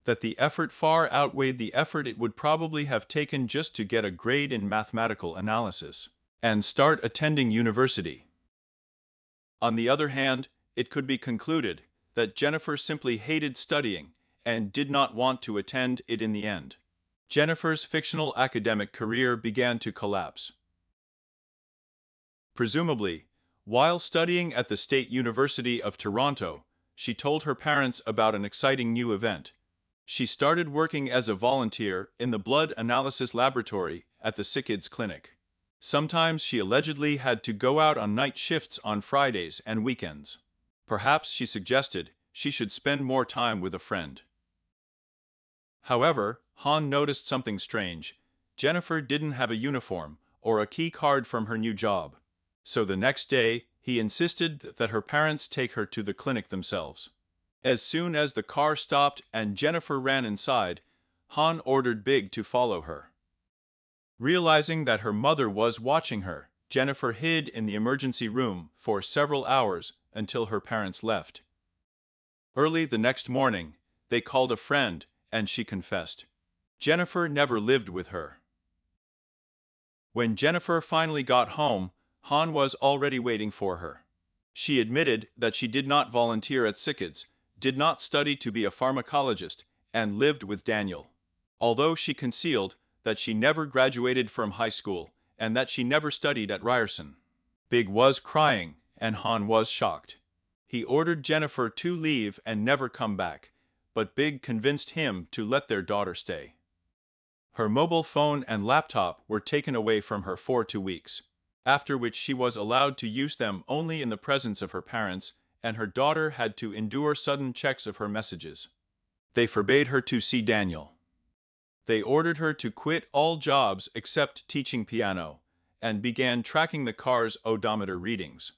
that the effort far outweighed the effort it would probably have taken just to get a grade in mathematical analysis and start attending university. On the other hand, it could be concluded that Jennifer simply hated studying and did not want to attend it in the end. Jennifer's fictional academic career began to collapse. Presumably, while studying at the State University of Toronto, she told her parents about an exciting new event. She started working as a volunteer in the blood analysis laboratory at the SickKids clinic. Sometimes she allegedly had to go out on night shifts on Fridays and weekends. Perhaps she suggested she should spend more time with a friend. However, Han noticed something strange. Jennifer didn't have a uniform or a key card from her new job. So the next day, he insisted that her parents take her to the clinic themselves. As soon as the car stopped and Jennifer ran inside, Han ordered Big to follow her. Realizing that her mother was watching her, Jennifer hid in the emergency room for several hours until her parents left. Early the next morning, they called a friend, and she confessed. Jennifer never lived with her. When Jennifer finally got home, Han was already waiting for her. She admitted that she did not volunteer at SickKids, did not study to be a pharmacologist, and lived with Daniel. Although she concealed that she never graduated from high school, and that she never studied at Ryerson. Big was crying, and Han was shocked. He ordered Jennifer to leave and never come back, but Big convinced him to let their daughter stay. Her mobile phone and laptop were taken away from her for 2 weeks, after which she was allowed to use them only in the presence of her parents, and her daughter had to endure sudden checks of her messages. They forbade her to see Daniel. They ordered her to quit all jobs except teaching piano, and began tracking the car's odometer readings.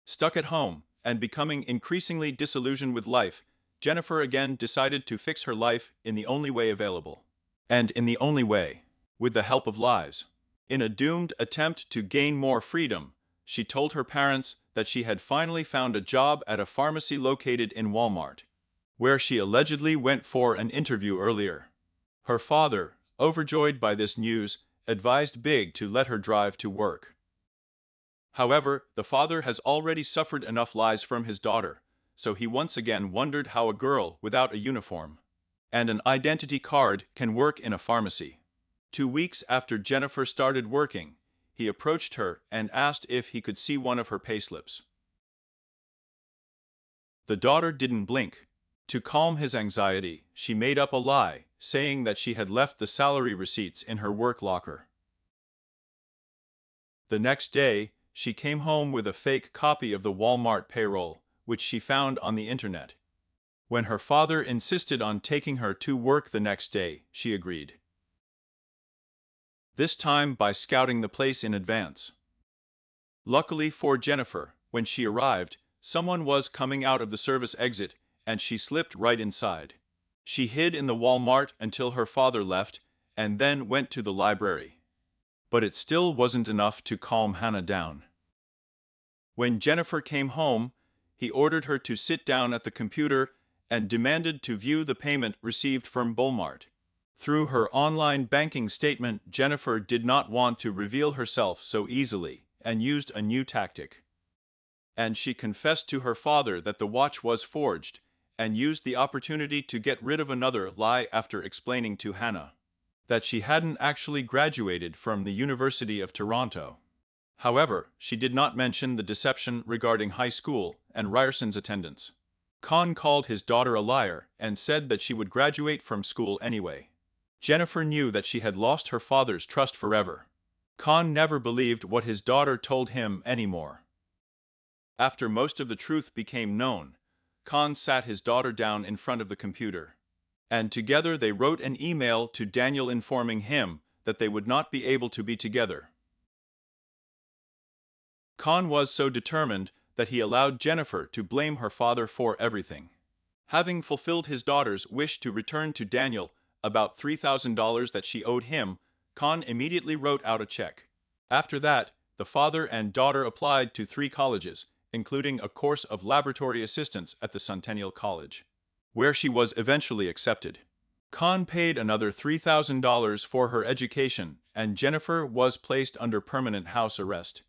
Stuck at home, and becoming increasingly disillusioned with life, Jennifer again decided to fix her life in the only way available. And in the only way, with the help of lies. In a doomed attempt to gain more freedom, she told her parents that she had finally found a job at a pharmacy located in Walmart, where she allegedly went for an interview earlier. Her father, overjoyed by this news, advised Big to let her drive to work. However, the father has already suffered enough lies from his daughter, so he once again wondered how a girl without a uniform and an identity card can work in a pharmacy. 2 weeks after Jennifer started working, he approached her and asked if he could see one of her payslips. The daughter didn't blink. To calm his anxiety, she made up a lie, saying that she had left the salary receipts in her work locker. The next day, she came home with a fake copy of the Walmart payroll, which she found on the internet. When her father insisted on taking her to work the next day, she agreed. This time by scouting the place in advance. Luckily for Jennifer, when she arrived, someone was coming out of the service exit, and she slipped right inside. She hid in the Walmart until her father left, and then went to the library. But it still wasn't enough to calm Hannah down. When Jennifer came home, he ordered her to sit down at the computer and demanded to view the payment received from Walmart. Through her online banking statement, Jennifer did not want to reveal herself so easily and used a new tactic. And she confessed to her father that the watch was forged and used the opportunity to get rid of another lie after explaining to Hannah that she hadn't actually graduated from the University of Toronto. However, she did not mention the deception regarding high school and Ryerson's attendance. Con called his daughter a liar and said that she would graduate from school anyway. Jennifer knew that she had lost her father's trust forever. Con never believed what his daughter told him anymore. After most of the truth became known, Con sat his daughter down in front of the computer, and together they wrote an email to Daniel informing him that they would not be able to be together. Con was so determined that he allowed Jennifer to blame her father for everything. Having fulfilled his daughter's wish to return to Daniel about $3,000 that she owed him, Con immediately wrote out a check. After that, the father and daughter applied to 3 colleges, including a course of laboratory assistance at the Centennial College, where she was eventually accepted. Con paid another $3,000 for her education, and Jennifer was placed under permanent house arrest.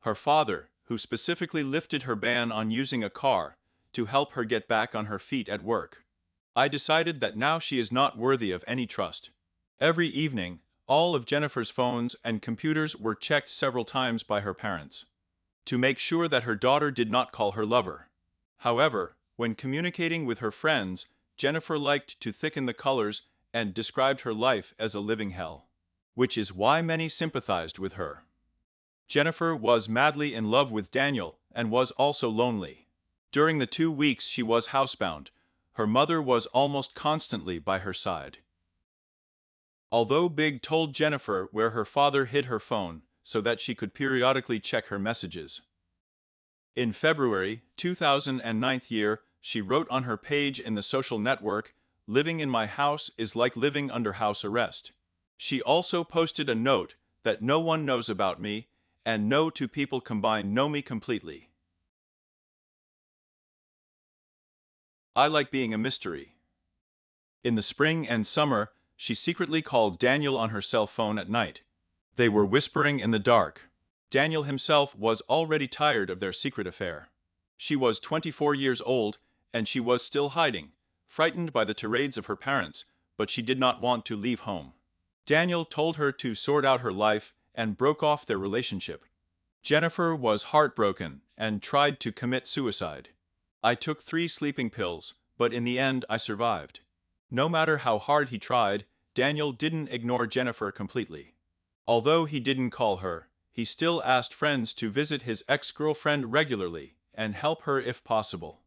Her father, who specifically lifted her ban on using a car to help her get back on her feet at work. I decided that now she is not worthy of any trust. Every evening, all of Jennifer's phones and computers were checked several times by her parents to make sure that her daughter did not call her lover. However, when communicating with her friends, Jennifer liked to thicken the colors and described her life as a living hell, which is why many sympathized with her. Jennifer was madly in love with Daniel and was also lonely. During the 2 weeks she was housebound, her mother was almost constantly by her side. Although Big told Jennifer where her father hid her phone so that she could periodically check her messages. In February 2009 year, she wrote on her page in the social network, "Living in my house is like living under house arrest." She also posted a note that no one knows about me, and no 2 people combined know me completely. I like being a mystery. In the spring and summer, she secretly called Daniel on her cell phone at night. They were whispering in the dark. Daniel himself was already tired of their secret affair. She was 24 years old, and she was still hiding, frightened by the tirades of her parents, but she did not want to leave home. Daniel told her to sort out her life and broke off their relationship. Jennifer was heartbroken and tried to commit suicide. I took 3 sleeping pills, but in the end I survived. No matter how hard he tried, Daniel didn't ignore Jennifer completely. Although he didn't call her, he still asked friends to visit his ex-girlfriend regularly and help her if possible.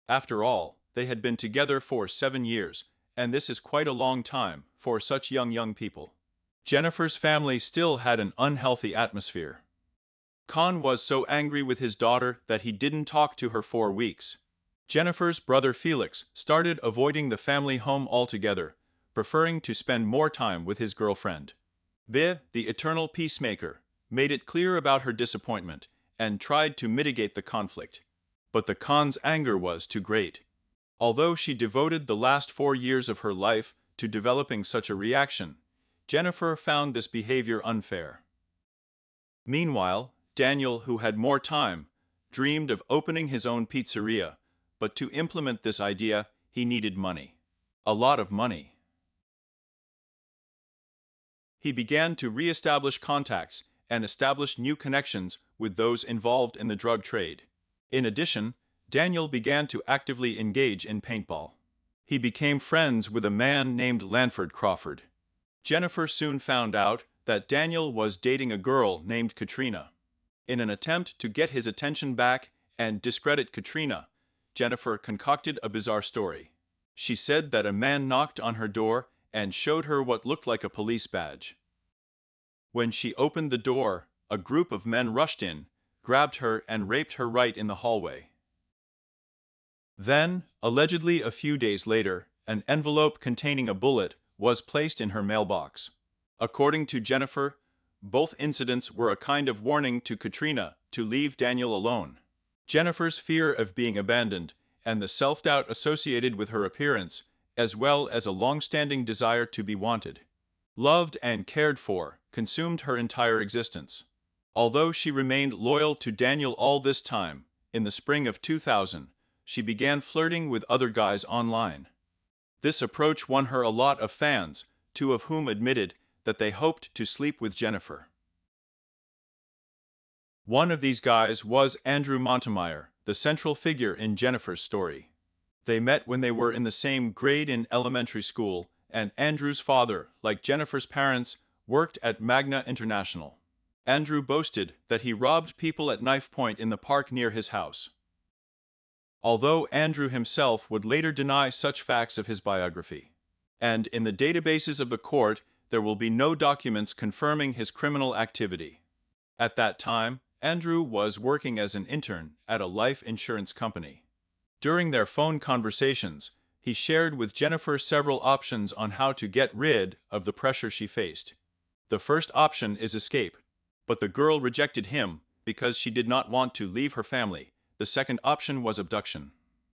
After all, they had been together for 7 years, and this is quite a long time for such young people. Jennifer's family still had an unhealthy atmosphere. Con was so angry with his daughter that he didn't talk to her for weeks. Jennifer's brother Felix started avoiding the family home altogether, preferring to spend more time with his girlfriend. Viv, the eternal peacemaker, made it clear about her disappointment and tried to mitigate the conflict. But the Con's anger was too great. Although she devoted the last 4 years of her life to developing such a reaction, Jennifer found this behavior unfair. Meanwhile, Daniel, who had more time, dreamed of opening his own pizzeria, but to implement this idea, he needed money. A lot of money. He began to re-establish contacts and establish new connections with those involved in the drug trade. In addition, Daniel began to actively engage in paintball. He became friends with a man named Lanford Crawford. Jennifer soon found out that Daniel was dating a girl named Katrina. In an attempt to get his attention back and discredit Katrina, Jennifer concocted a bizarre story. She said that a man knocked on her door and showed her what looked like a police badge. When she opened the door, a group of men rushed in, grabbed her and raped her right in the hallway. Then, allegedly a few days later, an envelope containing a bullet was placed in her mailbox. According to Jennifer, both incidents were a kind of warning to Katrina to leave Daniel alone. Jennifer's fear of being abandoned and the self-doubt associated with her appearance, as well as a long-standing desire to be wanted, loved, and cared for, consumed her entire existence. Although she remained loyal to Daniel all this time, in the spring of 2000, she began flirting with other guys online. This approach won her a lot of fans, two of whom admitted that they hoped to sleep with Jennifer. One of these guys was Andrew Montemeyer, the central figure in Jennifer's story. They met when they were in the same grade in elementary school, and Andrew's father, like Jennifer's parents, worked at Magna International. Andrew boasted that he robbed people at knife point in the park near his house. Although Andrew himself would later deny such facts of his biography. And in the databases of the court, there will be no documents confirming his criminal activity. At that time, Andrew was working as an intern at a life insurance company. During their phone conversations, he shared with Jennifer several options on how to get rid of the pressure she faced. The first option is escape, but the girl rejected him because she did not want to leave her family. The second option was abduction,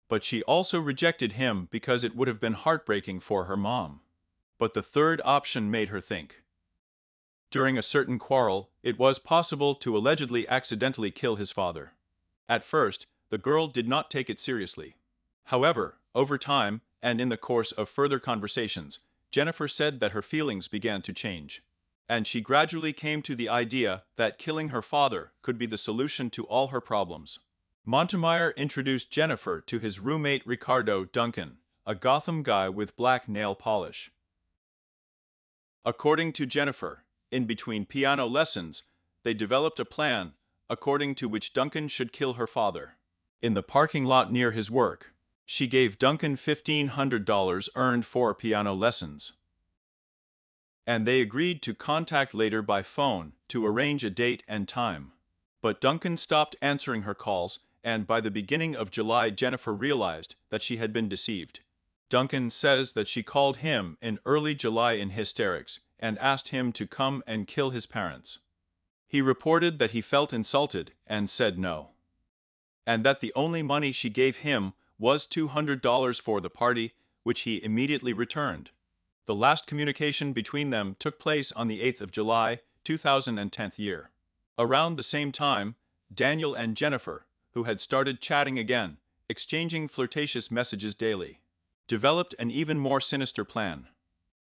but she also rejected him because it would have been heartbreaking for her mom. But the third option made her think. During a certain quarrel, it was possible to allegedly accidentally kill his father. At first, the girl did not take it seriously. However, over time, and in the course of further conversations, Jennifer said that her feelings began to change. And she gradually came to the idea that killing her father could be the solution to all her problems. Montemeyer introduced Jennifer to his roommate Ricardo Duncan, a Gotham guy with black nail polish. According to Jennifer, in between piano lessons, they developed a plan, according to which Duncan should kill her father. In the parking lot near his work, she gave Duncan $1,500 earned for piano lessons. And they agreed to contact later by phone to arrange a date and time. But Duncan stopped answering her calls, and by the beginning of July, Jennifer realized that she had been deceived. Duncan says that she called him in early July in hysterics and asked him to come and kill his parents. He reported that he felt insulted and said no. And that the only money she gave him was $200 for the party, which he immediately returned. The last communication between them took place on the 8th of July, 2010 year. Around the same time, Daniel and Jennifer, who had started chatting again, exchanging flirtatious messages daily, developed an even more sinister plan.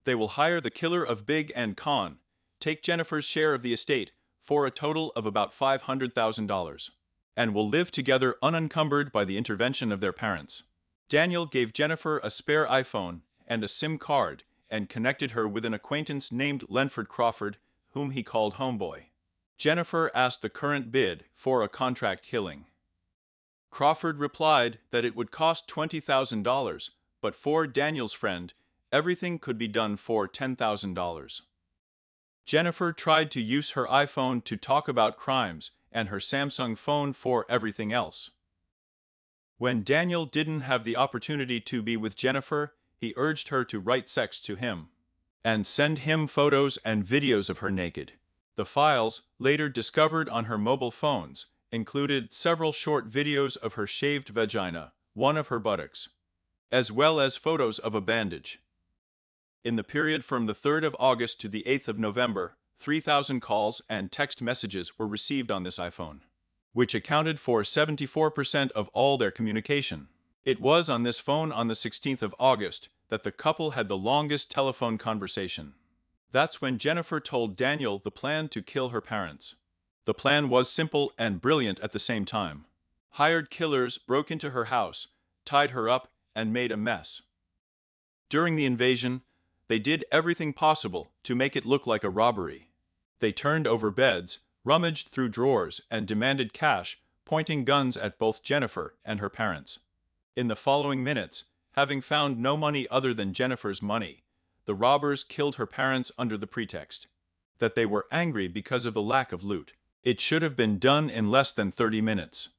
They will hire the killer of Big and Con, take Jennifer's share of the estate for a total of about $500,000, and will live together unencumbered by the intervention of their parents. Daniel gave Jennifer a spare iPhone and a SIM card, and connected her with an acquaintance named Lenford Crawford, whom he called Homeboy. Jennifer asked the current bid for a contract killing. Crawford replied that it would cost $20,000, but for Daniel's friend, everything could be done for $10,000. Jennifer tried to use her iPhone to talk about crimes and her Samsung phone for everything else. When Daniel didn't have the opportunity to be with Jennifer, he urged her to write sex to him and send him photos and videos of her naked. The files, later discovered on her mobile phones, included several short videos of her shaved vagina, one of her buttocks, as well as photos of a bandage. In the period from the 3rd of August to the 8th of November, 3,000 calls and text messages were received on this iPhone, which accounted for 74% of all their communication. It was on this phone on the 16th of August that the couple had the longest telephone conversation. That's when Jennifer told Daniel the plan to kill her parents. The plan was simple and brilliant at the same time. Hired killers broke into her house, tied her up, and made a mess. During the invasion, they did everything possible to make it look like a robbery. They turned over beds, rummaged through drawers, and demanded cash, pointing guns at both Jennifer and her parents. In the following minutes, having found no money other than Jennifer's money, the robbers killed her parents under the pretext that they were angry because of the lack of loot. It should have been done in less than 30 minutes.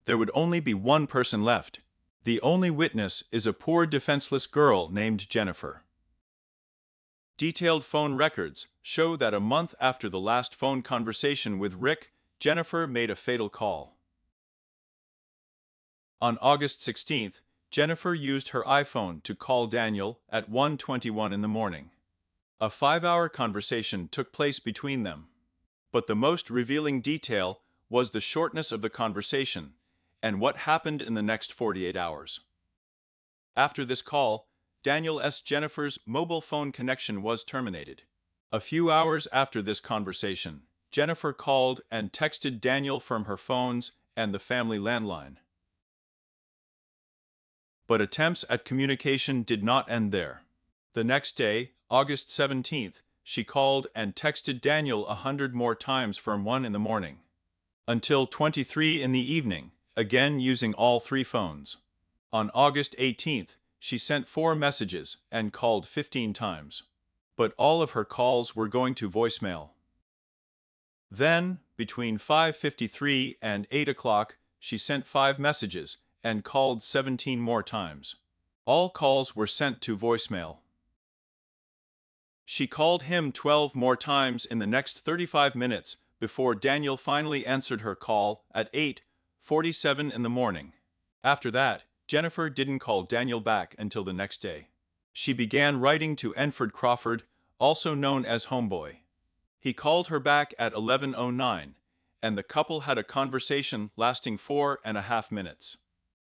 There would only be one person left. The only witness is a poor defenseless girl named Jennifer. Detailed phone records show that a month after the last phone conversation with Rick, Jennifer made a fatal call. On August 16th, Jennifer used her iPhone to call Daniel at 1:21 in the morning. A 5-hour conversation took place between them. But the most revealing detail was the shortness of the conversation and what happened in the next 48 hours. After this call, Daniel's Jennifer's mobile phone connection was terminated. A few hours after this conversation, Jennifer called and texted Daniel from her phones and the family landline. But attempts at communication did not end there. The next day, August 17th, she called and texted Daniel 100 more times from 1 in the morning until 23 in the evening, again using all 3 phones. On August 18th, she sent 4 messages and called 15 times. But all of her calls were going to voicemail. Then, between 5:53 and 8 o'clock, she sent 5 messages and called 17 more times. All calls were sent to voicemail. She called him 12 more times in the next 35 minutes before Daniel finally answered her call at 8:47 in the morning. After that, Jennifer didn't call Daniel back until the next day. She began writing to Enford Crawford, also known as Homeboy. He called her back at 11:09, and the couple had a conversation lasting 4.5 minutes.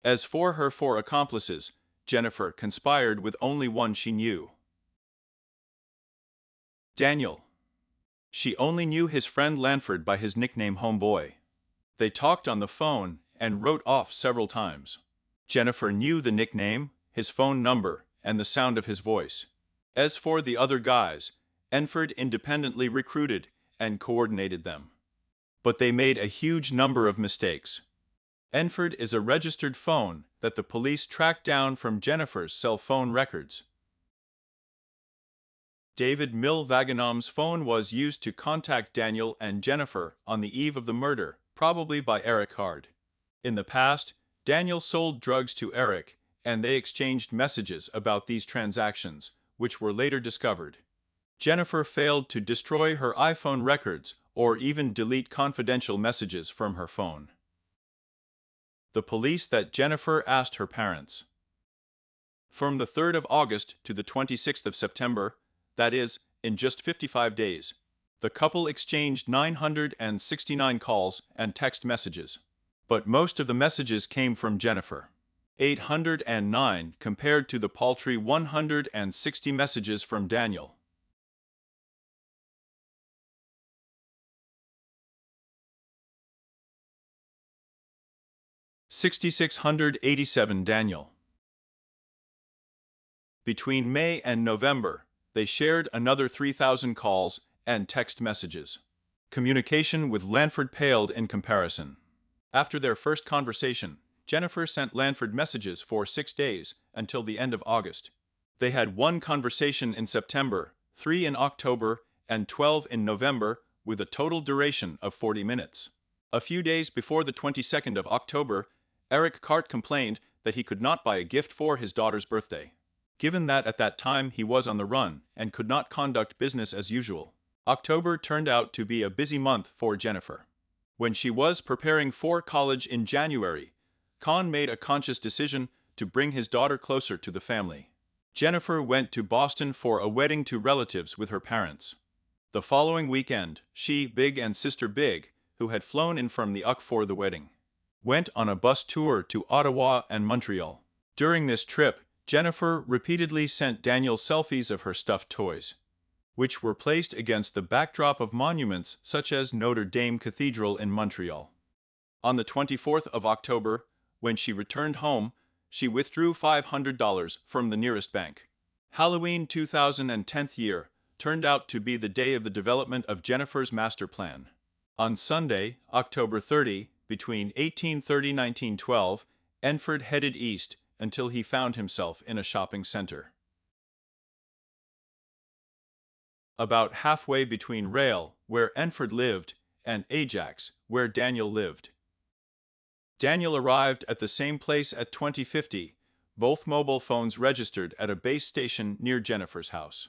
As for her 4 accomplices, Jennifer conspired with only one she knew: Daniel. She only knew his friend Lanford by his nickname Homeboy. They talked on the phone and wrote off several times. Jennifer knew the nickname, his phone number, and the sound of his voice. As for the other guys, Enford independently recruited and coordinated them. But they made a huge number of mistakes. Enford is a registered phone that the police tracked down from Jennifer's cell phone records. David Milvagenom's phone was used to contact Daniel and Jennifer on the eve of the murder, probably by Eric Hard. In the past, Daniel sold drugs to Eric, and they exchanged messages about these transactions, which were later discovered. Jennifer failed to destroy her iPhone records or even delete confidential messages from her phone. The police that Jennifer asked her parents. From the 3rd of August to the 26th of September, that is, in just 55 days, the couple exchanged 969 calls and text messages. But most of the messages came from Jennifer. 809 compared to the paltry 160 messages from Daniel. $6,687 Daniel. Between May and November, they shared another 3,000 calls and text messages. Communication with Lanford paled in comparison. After their first conversation, Jennifer sent Lanford messages for 6 days until the end of August. They had 1 conversation in September, 3 in October, and 12 in November, with a total duration of 40 minutes. A few days before the 22nd of October, Eric Cart complained that he could not buy a gift for his daughter's birthday, given that at that time he was on the run and could not conduct business as usual. October turned out to be a busy month for Jennifer. When she was preparing for college in January, Con made a conscious decision to bring his daughter closer to the family. Jennifer went to Boston for a wedding to relatives with her parents. The following weekend, she, Big, and Sister Big, who had flown in from the UK for the wedding, went on a bus tour to Ottawa and Montreal. During this trip, Jennifer repeatedly sent Daniel selfies of her stuffed toys, which were placed against the backdrop of monuments such as Notre Dame Cathedral in Montreal. On the 24th of October, when she returned home, she withdrew $500 from the nearest bank. Halloween 2010 year turned out to be the day of the development of Jennifer's master plan. On Sunday, October 30, between 1830–1912, Enford headed east until he found himself in a shopping center. About halfway between Rail, where Enford lived, and Ajax, where Daniel lived. Daniel arrived at the same place at 2050, both mobile phones registered at a base station near Jennifer's house.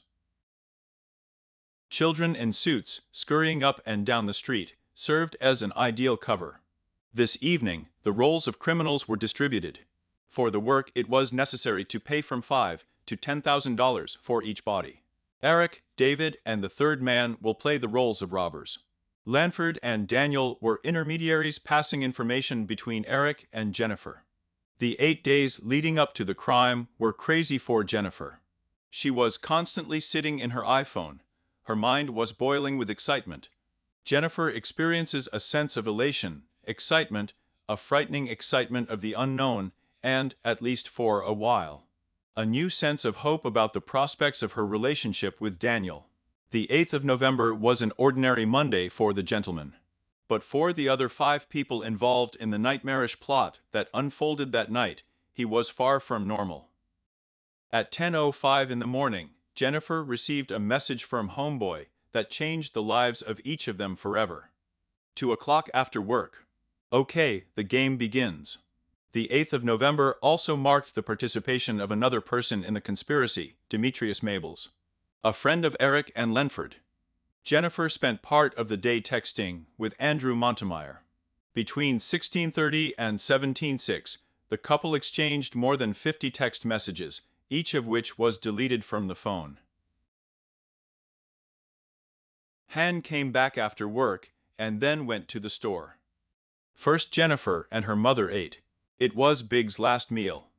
Children in suits, scurrying up and down the street, served as an ideal cover. This evening, the roles of criminals were distributed. For the work, it was necessary to pay from $5,000 to $10,000 for each body. Eric, David, and the third man will play the roles of robbers. Lanford and Daniel were intermediaries passing information between Eric and Jennifer. The 8 days leading up to the crime were crazy for Jennifer. She was constantly sitting in her iPhone. Her mind was boiling with excitement. Jennifer experiences a sense of elation, excitement, a frightening excitement of the unknown, and, at least for a while, a new sense of hope about the prospects of her relationship with Daniel. The 8th of November was an ordinary Monday for the gentleman. But for the other 5 people involved in the nightmarish plot that unfolded that night, he was far from normal. At 10:05 in the morning, Jennifer received a message from Homeboy that changed the lives of each of them forever. 2 o'clock after work. Okay, the game begins. The 8th of November also marked the participation of another person in the conspiracy, Demetrius Mabels, a friend of Eric and Lenford. Jennifer spent part of the day texting with Andrew Montemeyer. Between 16:30 and 17:06, the couple exchanged more than 50 text messages, each of which was deleted from the phone. Han came back after work and then went to the store. First, Jennifer and her mother ate. It was Big's last meal.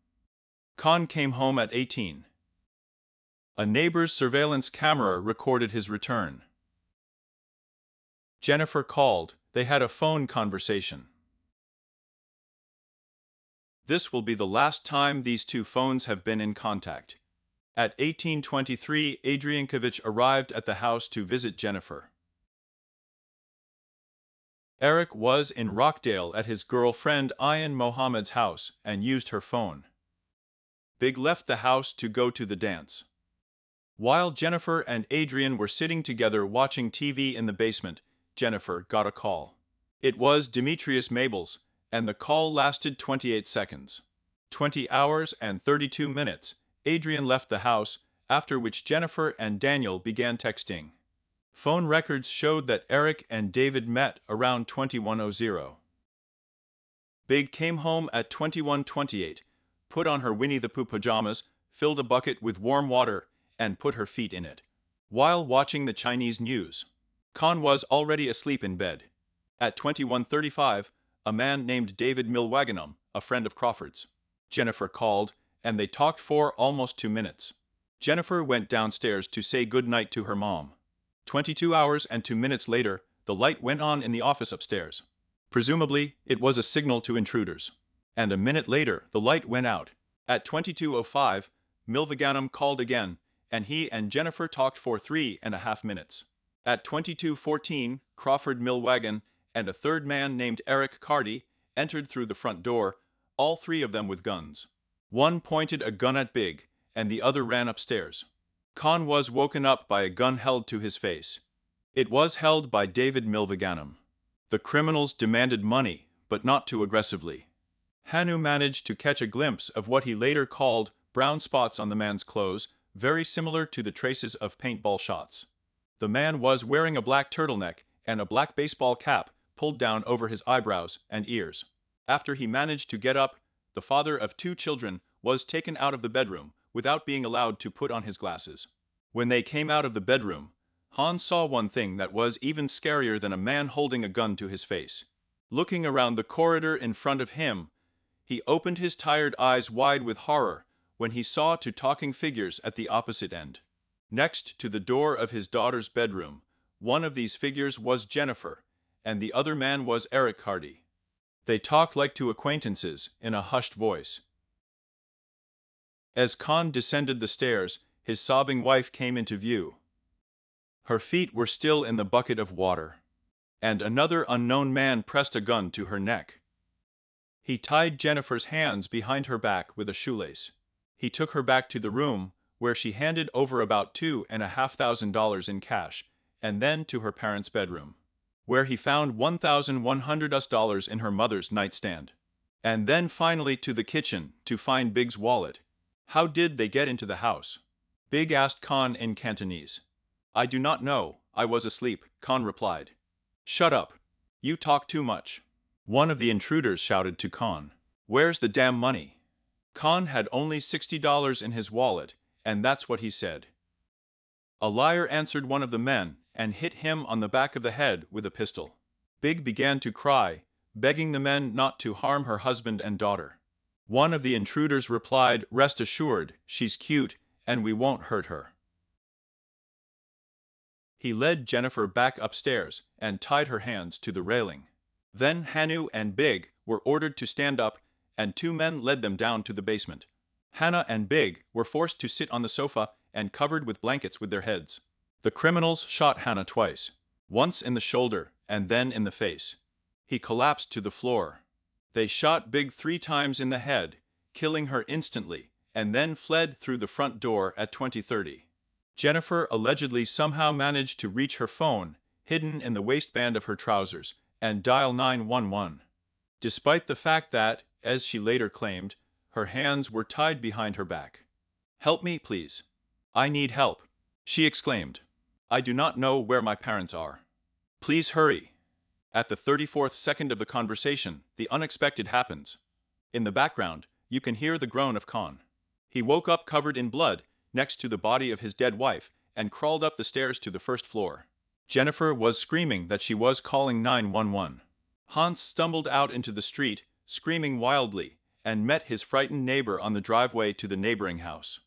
Con came home at 18. A neighbor's surveillance camera recorded his return. Jennifer called. They had a phone conversation. This will be the last time these two phones have been in contact. At 18:23, Adriankovich arrived at the house to visit Jennifer. Eric was in Rockdale at his girlfriend Ayan Mohammed's house and used her phone. Big left the house to go to the dance. While Jennifer and Adrian were sitting together watching TV in the basement, Jennifer got a call. It was Demetrius Mabels, and the call lasted 28 seconds. 20 hours and 32 minutes, Adrian left the house, after which Jennifer and Daniel began texting. Phone records showed that Eric and David met around 21:00. Big came home at 21:28, put on her Winnie the Pooh pajamas, filled a bucket with warm water, and put her feet in it. While watching the Chinese news, Con was already asleep in bed. At 21:35, a man named David Milwagenham, a friend of Crawford's, Jennifer called, and they talked for almost 2 minutes. Jennifer went downstairs to say goodnight to her mom. 22 hours and 2 minutes later, the light went on in the office upstairs. Presumably, it was a signal to intruders. And a minute later, the light went out. At 22:05, Milwagenham called again, and he and Jennifer talked for 3.5 minutes. At 22:14, Crawford Milwagen and a third man named Eric Carty entered through the front door, all 3 of them with guns. One pointed a gun at Big, and the other ran upstairs. Con was woken up by a gun held to his face. It was held by David Milwagenham. The criminals demanded money, but not too aggressively. Hanu managed to catch a glimpse of what he later called brown spots on the man's clothes, very similar to the traces of paintball shots. The man was wearing a black turtleneck and a black baseball cap pulled down over his eyebrows and ears. After he managed to get up, the father of 2 children was taken out of the bedroom without being allowed to put on his glasses. When they came out of the bedroom, Han saw one thing that was even scarier than a man holding a gun to his face. Looking around the corridor in front of him, he opened his tired eyes wide with horror when he saw 2 talking figures at the opposite end. Next to the door of his daughter's bedroom, one of these figures was Jennifer, and the other man was Eric Carty. They talked like 2 acquaintances, in a hushed voice. As Con descended the stairs, his sobbing wife came into view. Her feet were still in the bucket of water, and another unknown man pressed a gun to her neck. He tied Jennifer's hands behind her back with a shoelace. He took her back to the room, where she handed over about $2,500 in cash, and then to her parents' bedroom, where he found $1,100 in her mother's nightstand. And then finally to the kitchen to find Big's wallet. How did they get into the house? Big asked Con in Cantonese. I do not know, I was asleep, Con replied. Shut up. You talk too much. One of the intruders shouted to Khan. "Where's the damn money?" Khan had only $60 in his wallet, and that's what he said. A liar, answered one of the men, and hit him on the back of the head with a pistol. Big began to cry, begging the men not to harm her husband and daughter. One of the intruders replied, "Rest assured, she's cute, and we won't hurt her." He led Jennifer back upstairs and tied her hands to the railing. Then Hanu and Big were ordered to stand up, and two men led them down to the basement. Hannah and Big were forced to sit on the sofa and covered with blankets with their heads. The criminals shot Hannah twice, once in the shoulder and then in the face. He collapsed to the floor. They shot Big 3 times in the head, killing her instantly, and then fled through the front door at 20:30. Jennifer allegedly somehow managed to reach her phone, hidden in the waistband of her trousers, and dial 911. Despite the fact that, as she later claimed, her hands were tied behind her back. "Help me, please. I need help," she exclaimed. "I do not know where my parents are. Please hurry." At the 34th second of the conversation, the unexpected happens. In the background, you can hear the groan of Khan. He woke up covered in blood, next to the body of his dead wife, and crawled up the stairs to the first floor. Jennifer was screaming that she was calling 911. Hans stumbled out into the street, screaming wildly, and met his frightened neighbor on the driveway to the neighboring house.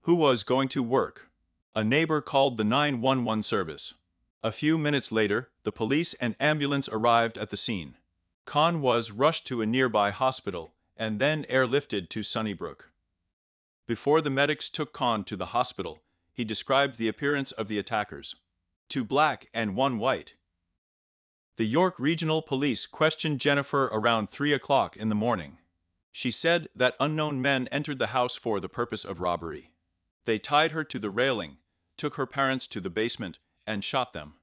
Who was going to work? A neighbor called the 911 service. A few minutes later, the police and ambulance arrived at the scene. Khan was rushed to a nearby hospital and then airlifted to Sunnybrook. Before the medics took Khan to the hospital, he described the appearance of the attackers: 2 black and 1 white. The York Regional Police questioned Jennifer around 3 o'clock in the morning. She said that unknown men entered the house for the purpose of robbery. They tied her to the railing, took her parents to the basement, and shot them.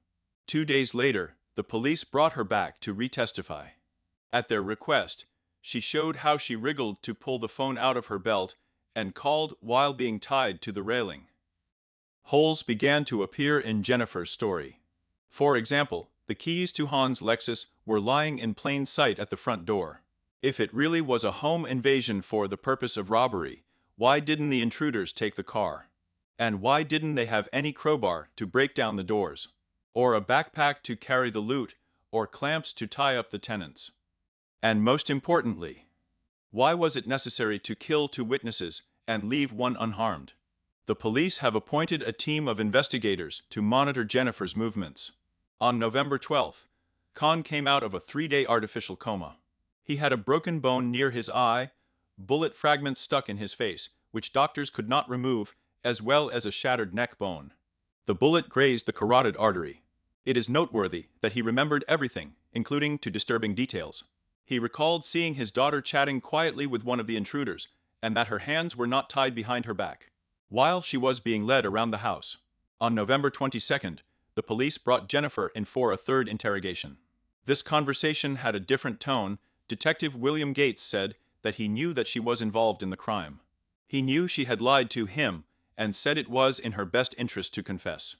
2 days later, the police brought her back to retestify. At their request, she showed how she wriggled to pull the phone out of her belt and called while being tied to the railing. Holes began to appear in Jennifer's story. For example, the keys to Hans' Lexus were lying in plain sight at the front door. If it really was a home invasion for the purpose of robbery, why didn't the intruders take the car? And why didn't they have any crowbar to break down the doors? Or a backpack to carry the loot, or clamps to tie up the tenants? And most importantly, why was it necessary to kill 2 witnesses and leave 1 unharmed? The police have appointed a team of investigators to monitor Jennifer's movements. On November 12th, Khan came out of a 3-day artificial coma. He had a broken bone near his eye, bullet fragments stuck in his face, which doctors could not remove, as well as a shattered neck bone. The bullet grazed the carotid artery. It is noteworthy that he remembered everything, including to disturbing details. He recalled seeing his daughter chatting quietly with one of the intruders, and that her hands were not tied behind her back, while she was being led around the house. On November 22nd, the police brought Jennifer in for a 3rd interrogation. This conversation had a different tone. Detective William Gates said that he knew that she was involved in the crime. He knew she had lied to him, and said it was in her best interest to confess.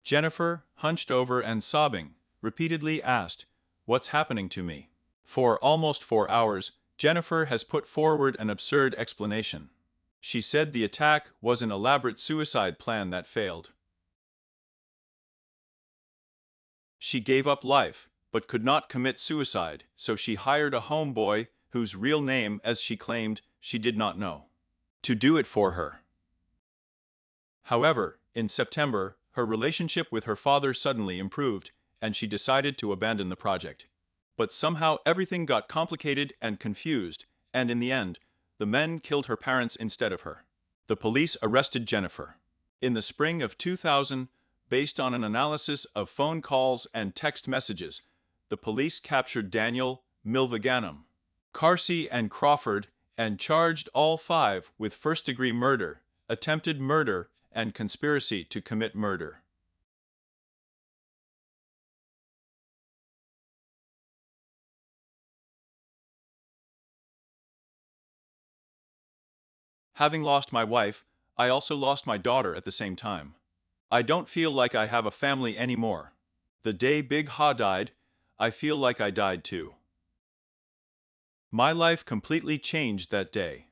Jennifer, hunched over and sobbing, repeatedly asked, "What's happening to me?" For almost 4 hours, Jennifer has put forward an absurd explanation. She said the attack was an elaborate suicide plan that failed. She gave up life, but could not commit suicide, so she hired a homeboy, whose real name, as she claimed, she did not know, to do it for her. However, in September, her relationship with her father suddenly improved, and she decided to abandon the project. But somehow everything got complicated and confused, and in the end, the men killed her parents instead of her. The police arrested Jennifer. In the spring of 2000, based on an analysis of phone calls and text messages, the police captured Daniel, Milvaganam, Carsey, and Crawford, and charged all 5 with first-degree murder, attempted murder, and conspiracy to commit murder. Having lost my wife, I also lost my daughter at the same time. I don't feel like I have a family anymore. The day Big Ha died, I feel like I died too. My life completely changed that day.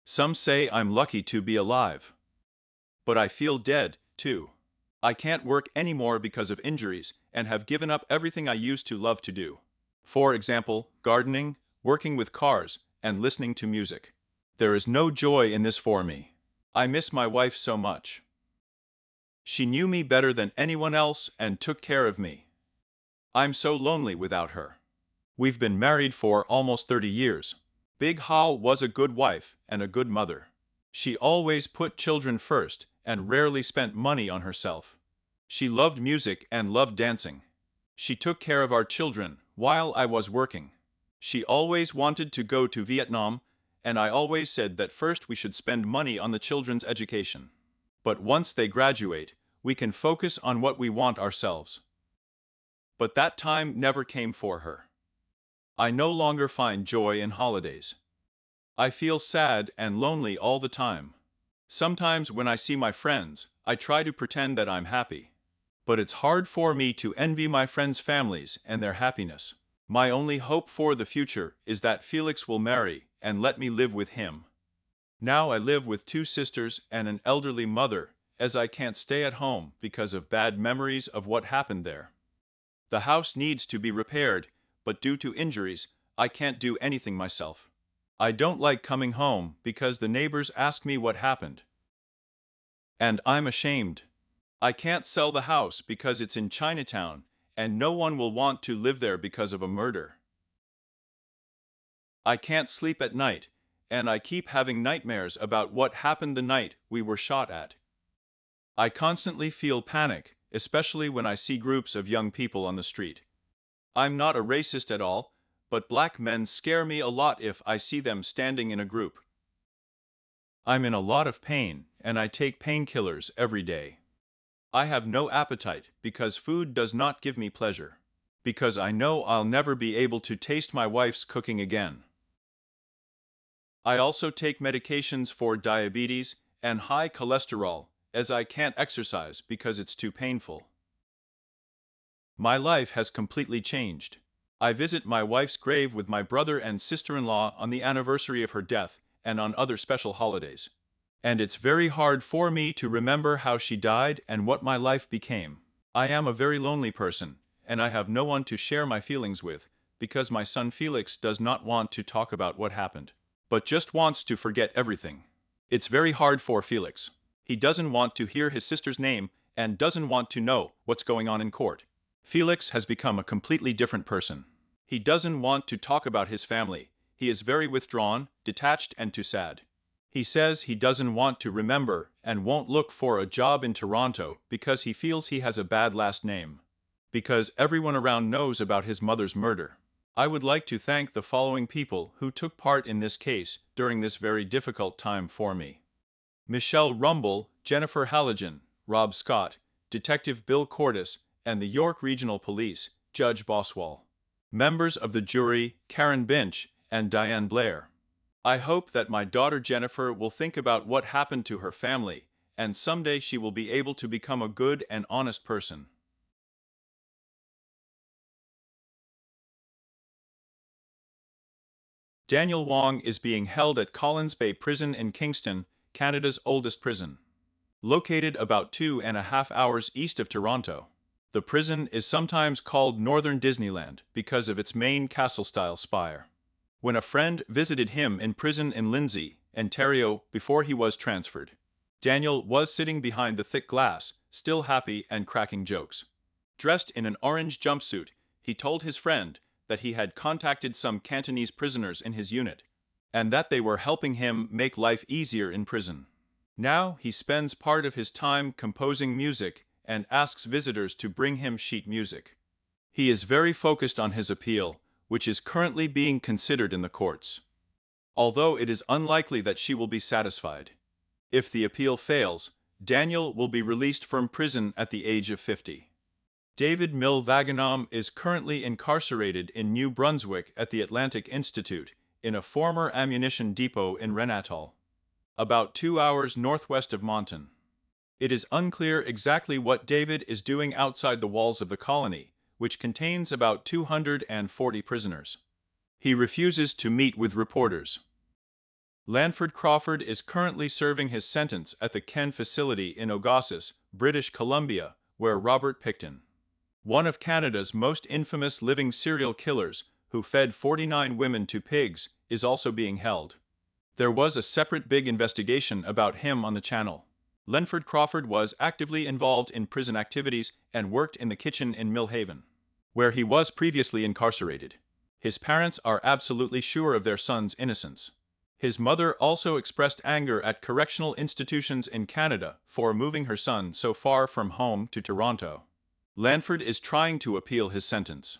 Some say I'm lucky to be alive. But I feel dead, too. I can't work anymore because of injuries and have given up everything I used to love to do. For example, gardening, working with cars, and listening to music. There is no joy in this for me. I miss my wife so much. She knew me better than anyone else and took care of me. I'm so lonely without her. We've been married for almost 30 years. Big Hao was a good wife and a good mother. She always put children first and rarely spent money on herself. She loved music and loved dancing. She took care of our children while I was working. She always wanted to go to Vietnam, and I always said that first we should spend money on the children's education. But once they graduate, we can focus on what we want ourselves. But that time never came for her. I no longer find joy in holidays. I feel sad and lonely all the time. Sometimes when I see my friends, I try to pretend that I'm happy. But it's hard for me to envy my friends' families and their happiness. My only hope for the future is that Felix will marry and let me live with him. Now I live with 2 sisters and an elderly mother, as I can't stay at home because of bad memories of what happened there. The house needs to be repaired, but due to injuries, I can't do anything myself. I don't like coming home because the neighbors ask me what happened. And I'm ashamed. I can't sell the house because it's in Chinatown, and no one will want to live there because of a murder. I can't sleep at night, and I keep having nightmares about what happened the night we were shot at. I constantly feel panic, especially when I see groups of young people on the street. I'm not a racist at all, but black men scare me a lot if I see them standing in a group. I'm in a lot of pain, and I take painkillers every day. I have no appetite because food does not give me pleasure. Because I know I'll never be able to taste my wife's cooking again. I also take medications for diabetes and high cholesterol, as I can't exercise because it's too painful. My life has completely changed. I visit my wife's grave with my brother and sister-in-law on the anniversary of her death and on other special holidays. And it's very hard for me to remember how she died and what my life became. I am a very lonely person, and I have no one to share my feelings with, because my son Felix does not want to talk about what happened, but just wants to forget everything. It's very hard for Felix. He doesn't want to hear his sister's name and doesn't want to know what's going on in court. Felix has become a completely different person. He doesn't want to talk about his family. He is very withdrawn, detached, and too sad. He says he doesn't want to remember and won't look for a job in Toronto because he feels he has a bad last name. Because everyone around knows about his mother's murder. I would like to thank the following people who took part in this case during this very difficult time for me. Michelle Rumble, Jennifer Halligan, Rob Scott, Detective Bill Cordes, and the York Regional Police, Judge Boswell. Members of the jury, Karen Binch and Diane Blair. I hope that my daughter Jennifer will think about what happened to her family, and someday she will be able to become a good and honest person. Daniel Wong is being held at Collins Bay Prison in Kingston, Canada's oldest prison. Located about 2.5 hours east of Toronto. The prison is sometimes called Northern Disneyland because of its main castle-style spire. When a friend visited him in prison in Lindsay, Ontario, before he was transferred, Daniel was sitting behind the thick glass, still happy and cracking jokes. Dressed in an orange jumpsuit, he told his friend that he had contacted some Cantonese prisoners in his unit, and that they were helping him make life easier in prison. Now he spends part of his time composing music and asks visitors to bring him sheet music. He is very focused on his appeal, which is currently being considered in the courts. Although it is unlikely that she will be satisfied. If the appeal fails, Daniel will be released from prison at the age of 50. David Milvaganam is currently incarcerated in New Brunswick at the Atlantic Institute, in a former ammunition depot in Renatol, about 2 hours northwest of Moncton. It is unclear exactly what David is doing outside the walls of the colony, which contains about 240 prisoners. He refuses to meet with reporters. Lanford Crawford is currently serving his sentence at the Ken facility in Ogossous, British Columbia, where Robert Pickton, one of Canada's most infamous living serial killers, who fed 49 women to pigs, is also being held. There was a separate big investigation about him on the channel. Lanford Crawford was actively involved in prison activities and worked in the kitchen in Millhaven, where he was previously incarcerated. His parents are absolutely sure of their son's innocence. His mother also expressed anger at correctional institutions in Canada for moving her son so far from home to Toronto. Lanford is trying to appeal his sentence.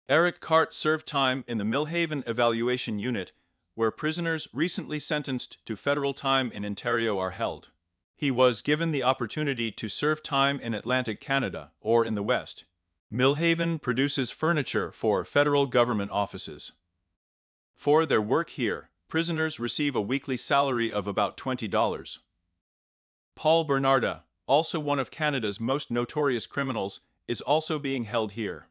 Eric Cart served time in the Millhaven Evaluation Unit, where prisoners recently sentenced to federal time in Ontario are held. He was given the opportunity to serve time in Atlantic Canada or in the West. Millhaven produces furniture for federal government offices. For their work here, prisoners receive a weekly salary of about $20. Paul Bernarda, also one of Canada's most notorious criminals, is also being held here.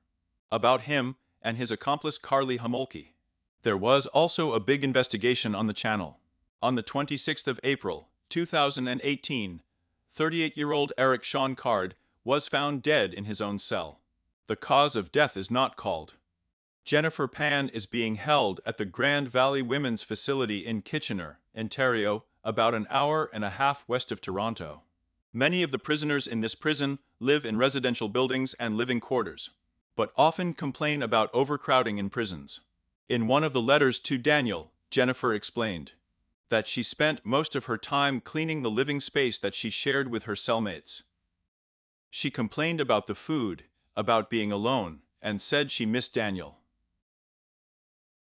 About him and his accomplice Carly Homolke, there was also a big investigation on the channel. On the 26th of April, 2018, 38-year-old Eric Sean Card was found dead in his own cell. The cause of death is not called. Jennifer Pan is being held at the Grand Valley Women's Facility in Kitchener, Ontario, about an hour and a half west of Toronto. Many of the prisoners in this prison live in residential buildings and living quarters, but often complain about overcrowding in prisons. In one of the letters to Daniel, Jennifer explained that she spent most of her time cleaning the living space that she shared with her cellmates. She complained about the food, about being alone, and said she missed Daniel.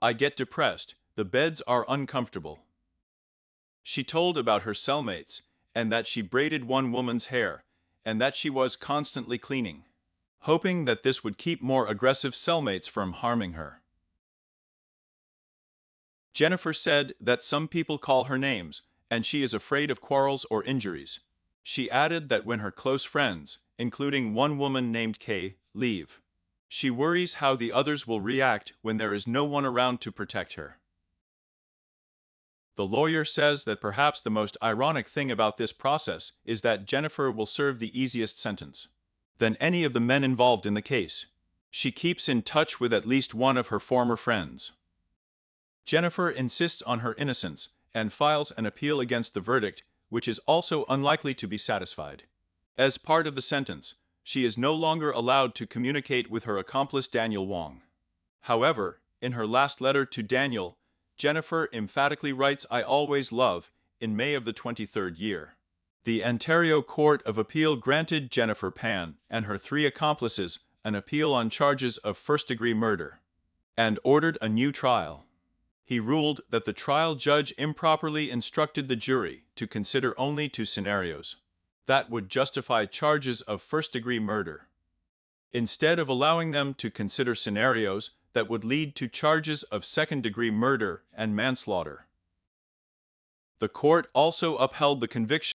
"I get depressed, the beds are uncomfortable." She told about her cellmates, and that she braided one woman's hair, and that she was constantly cleaning, hoping that this would keep more aggressive cellmates from harming her. Jennifer said that some people call her names, and she is afraid of quarrels or injuries. She added that when her close friends, including one woman named Kay, leave, she worries how the others will react when there is no one around to protect her. The lawyer says that perhaps the most ironic thing about this process is that Jennifer will serve the easiest sentence than any of the men involved in the case. She keeps in touch with at least one of her former friends. Jennifer insists on her innocence and files an appeal against the verdict, which is also unlikely to be satisfied. As part of the sentence, she is no longer allowed to communicate with her accomplice Daniel Wong. However, in her last letter to Daniel, Jennifer emphatically writes "I always love" in May of the 23rd year. The Ontario Court of Appeal granted Jennifer Pan and her 3 accomplices an appeal on charges of first-degree murder and ordered a new trial. He ruled that the trial judge improperly instructed the jury to consider only 2 scenarios that would justify charges of first-degree murder, instead of allowing them to consider scenarios that would lead to charges of second-degree murder and manslaughter. The court also upheld the conviction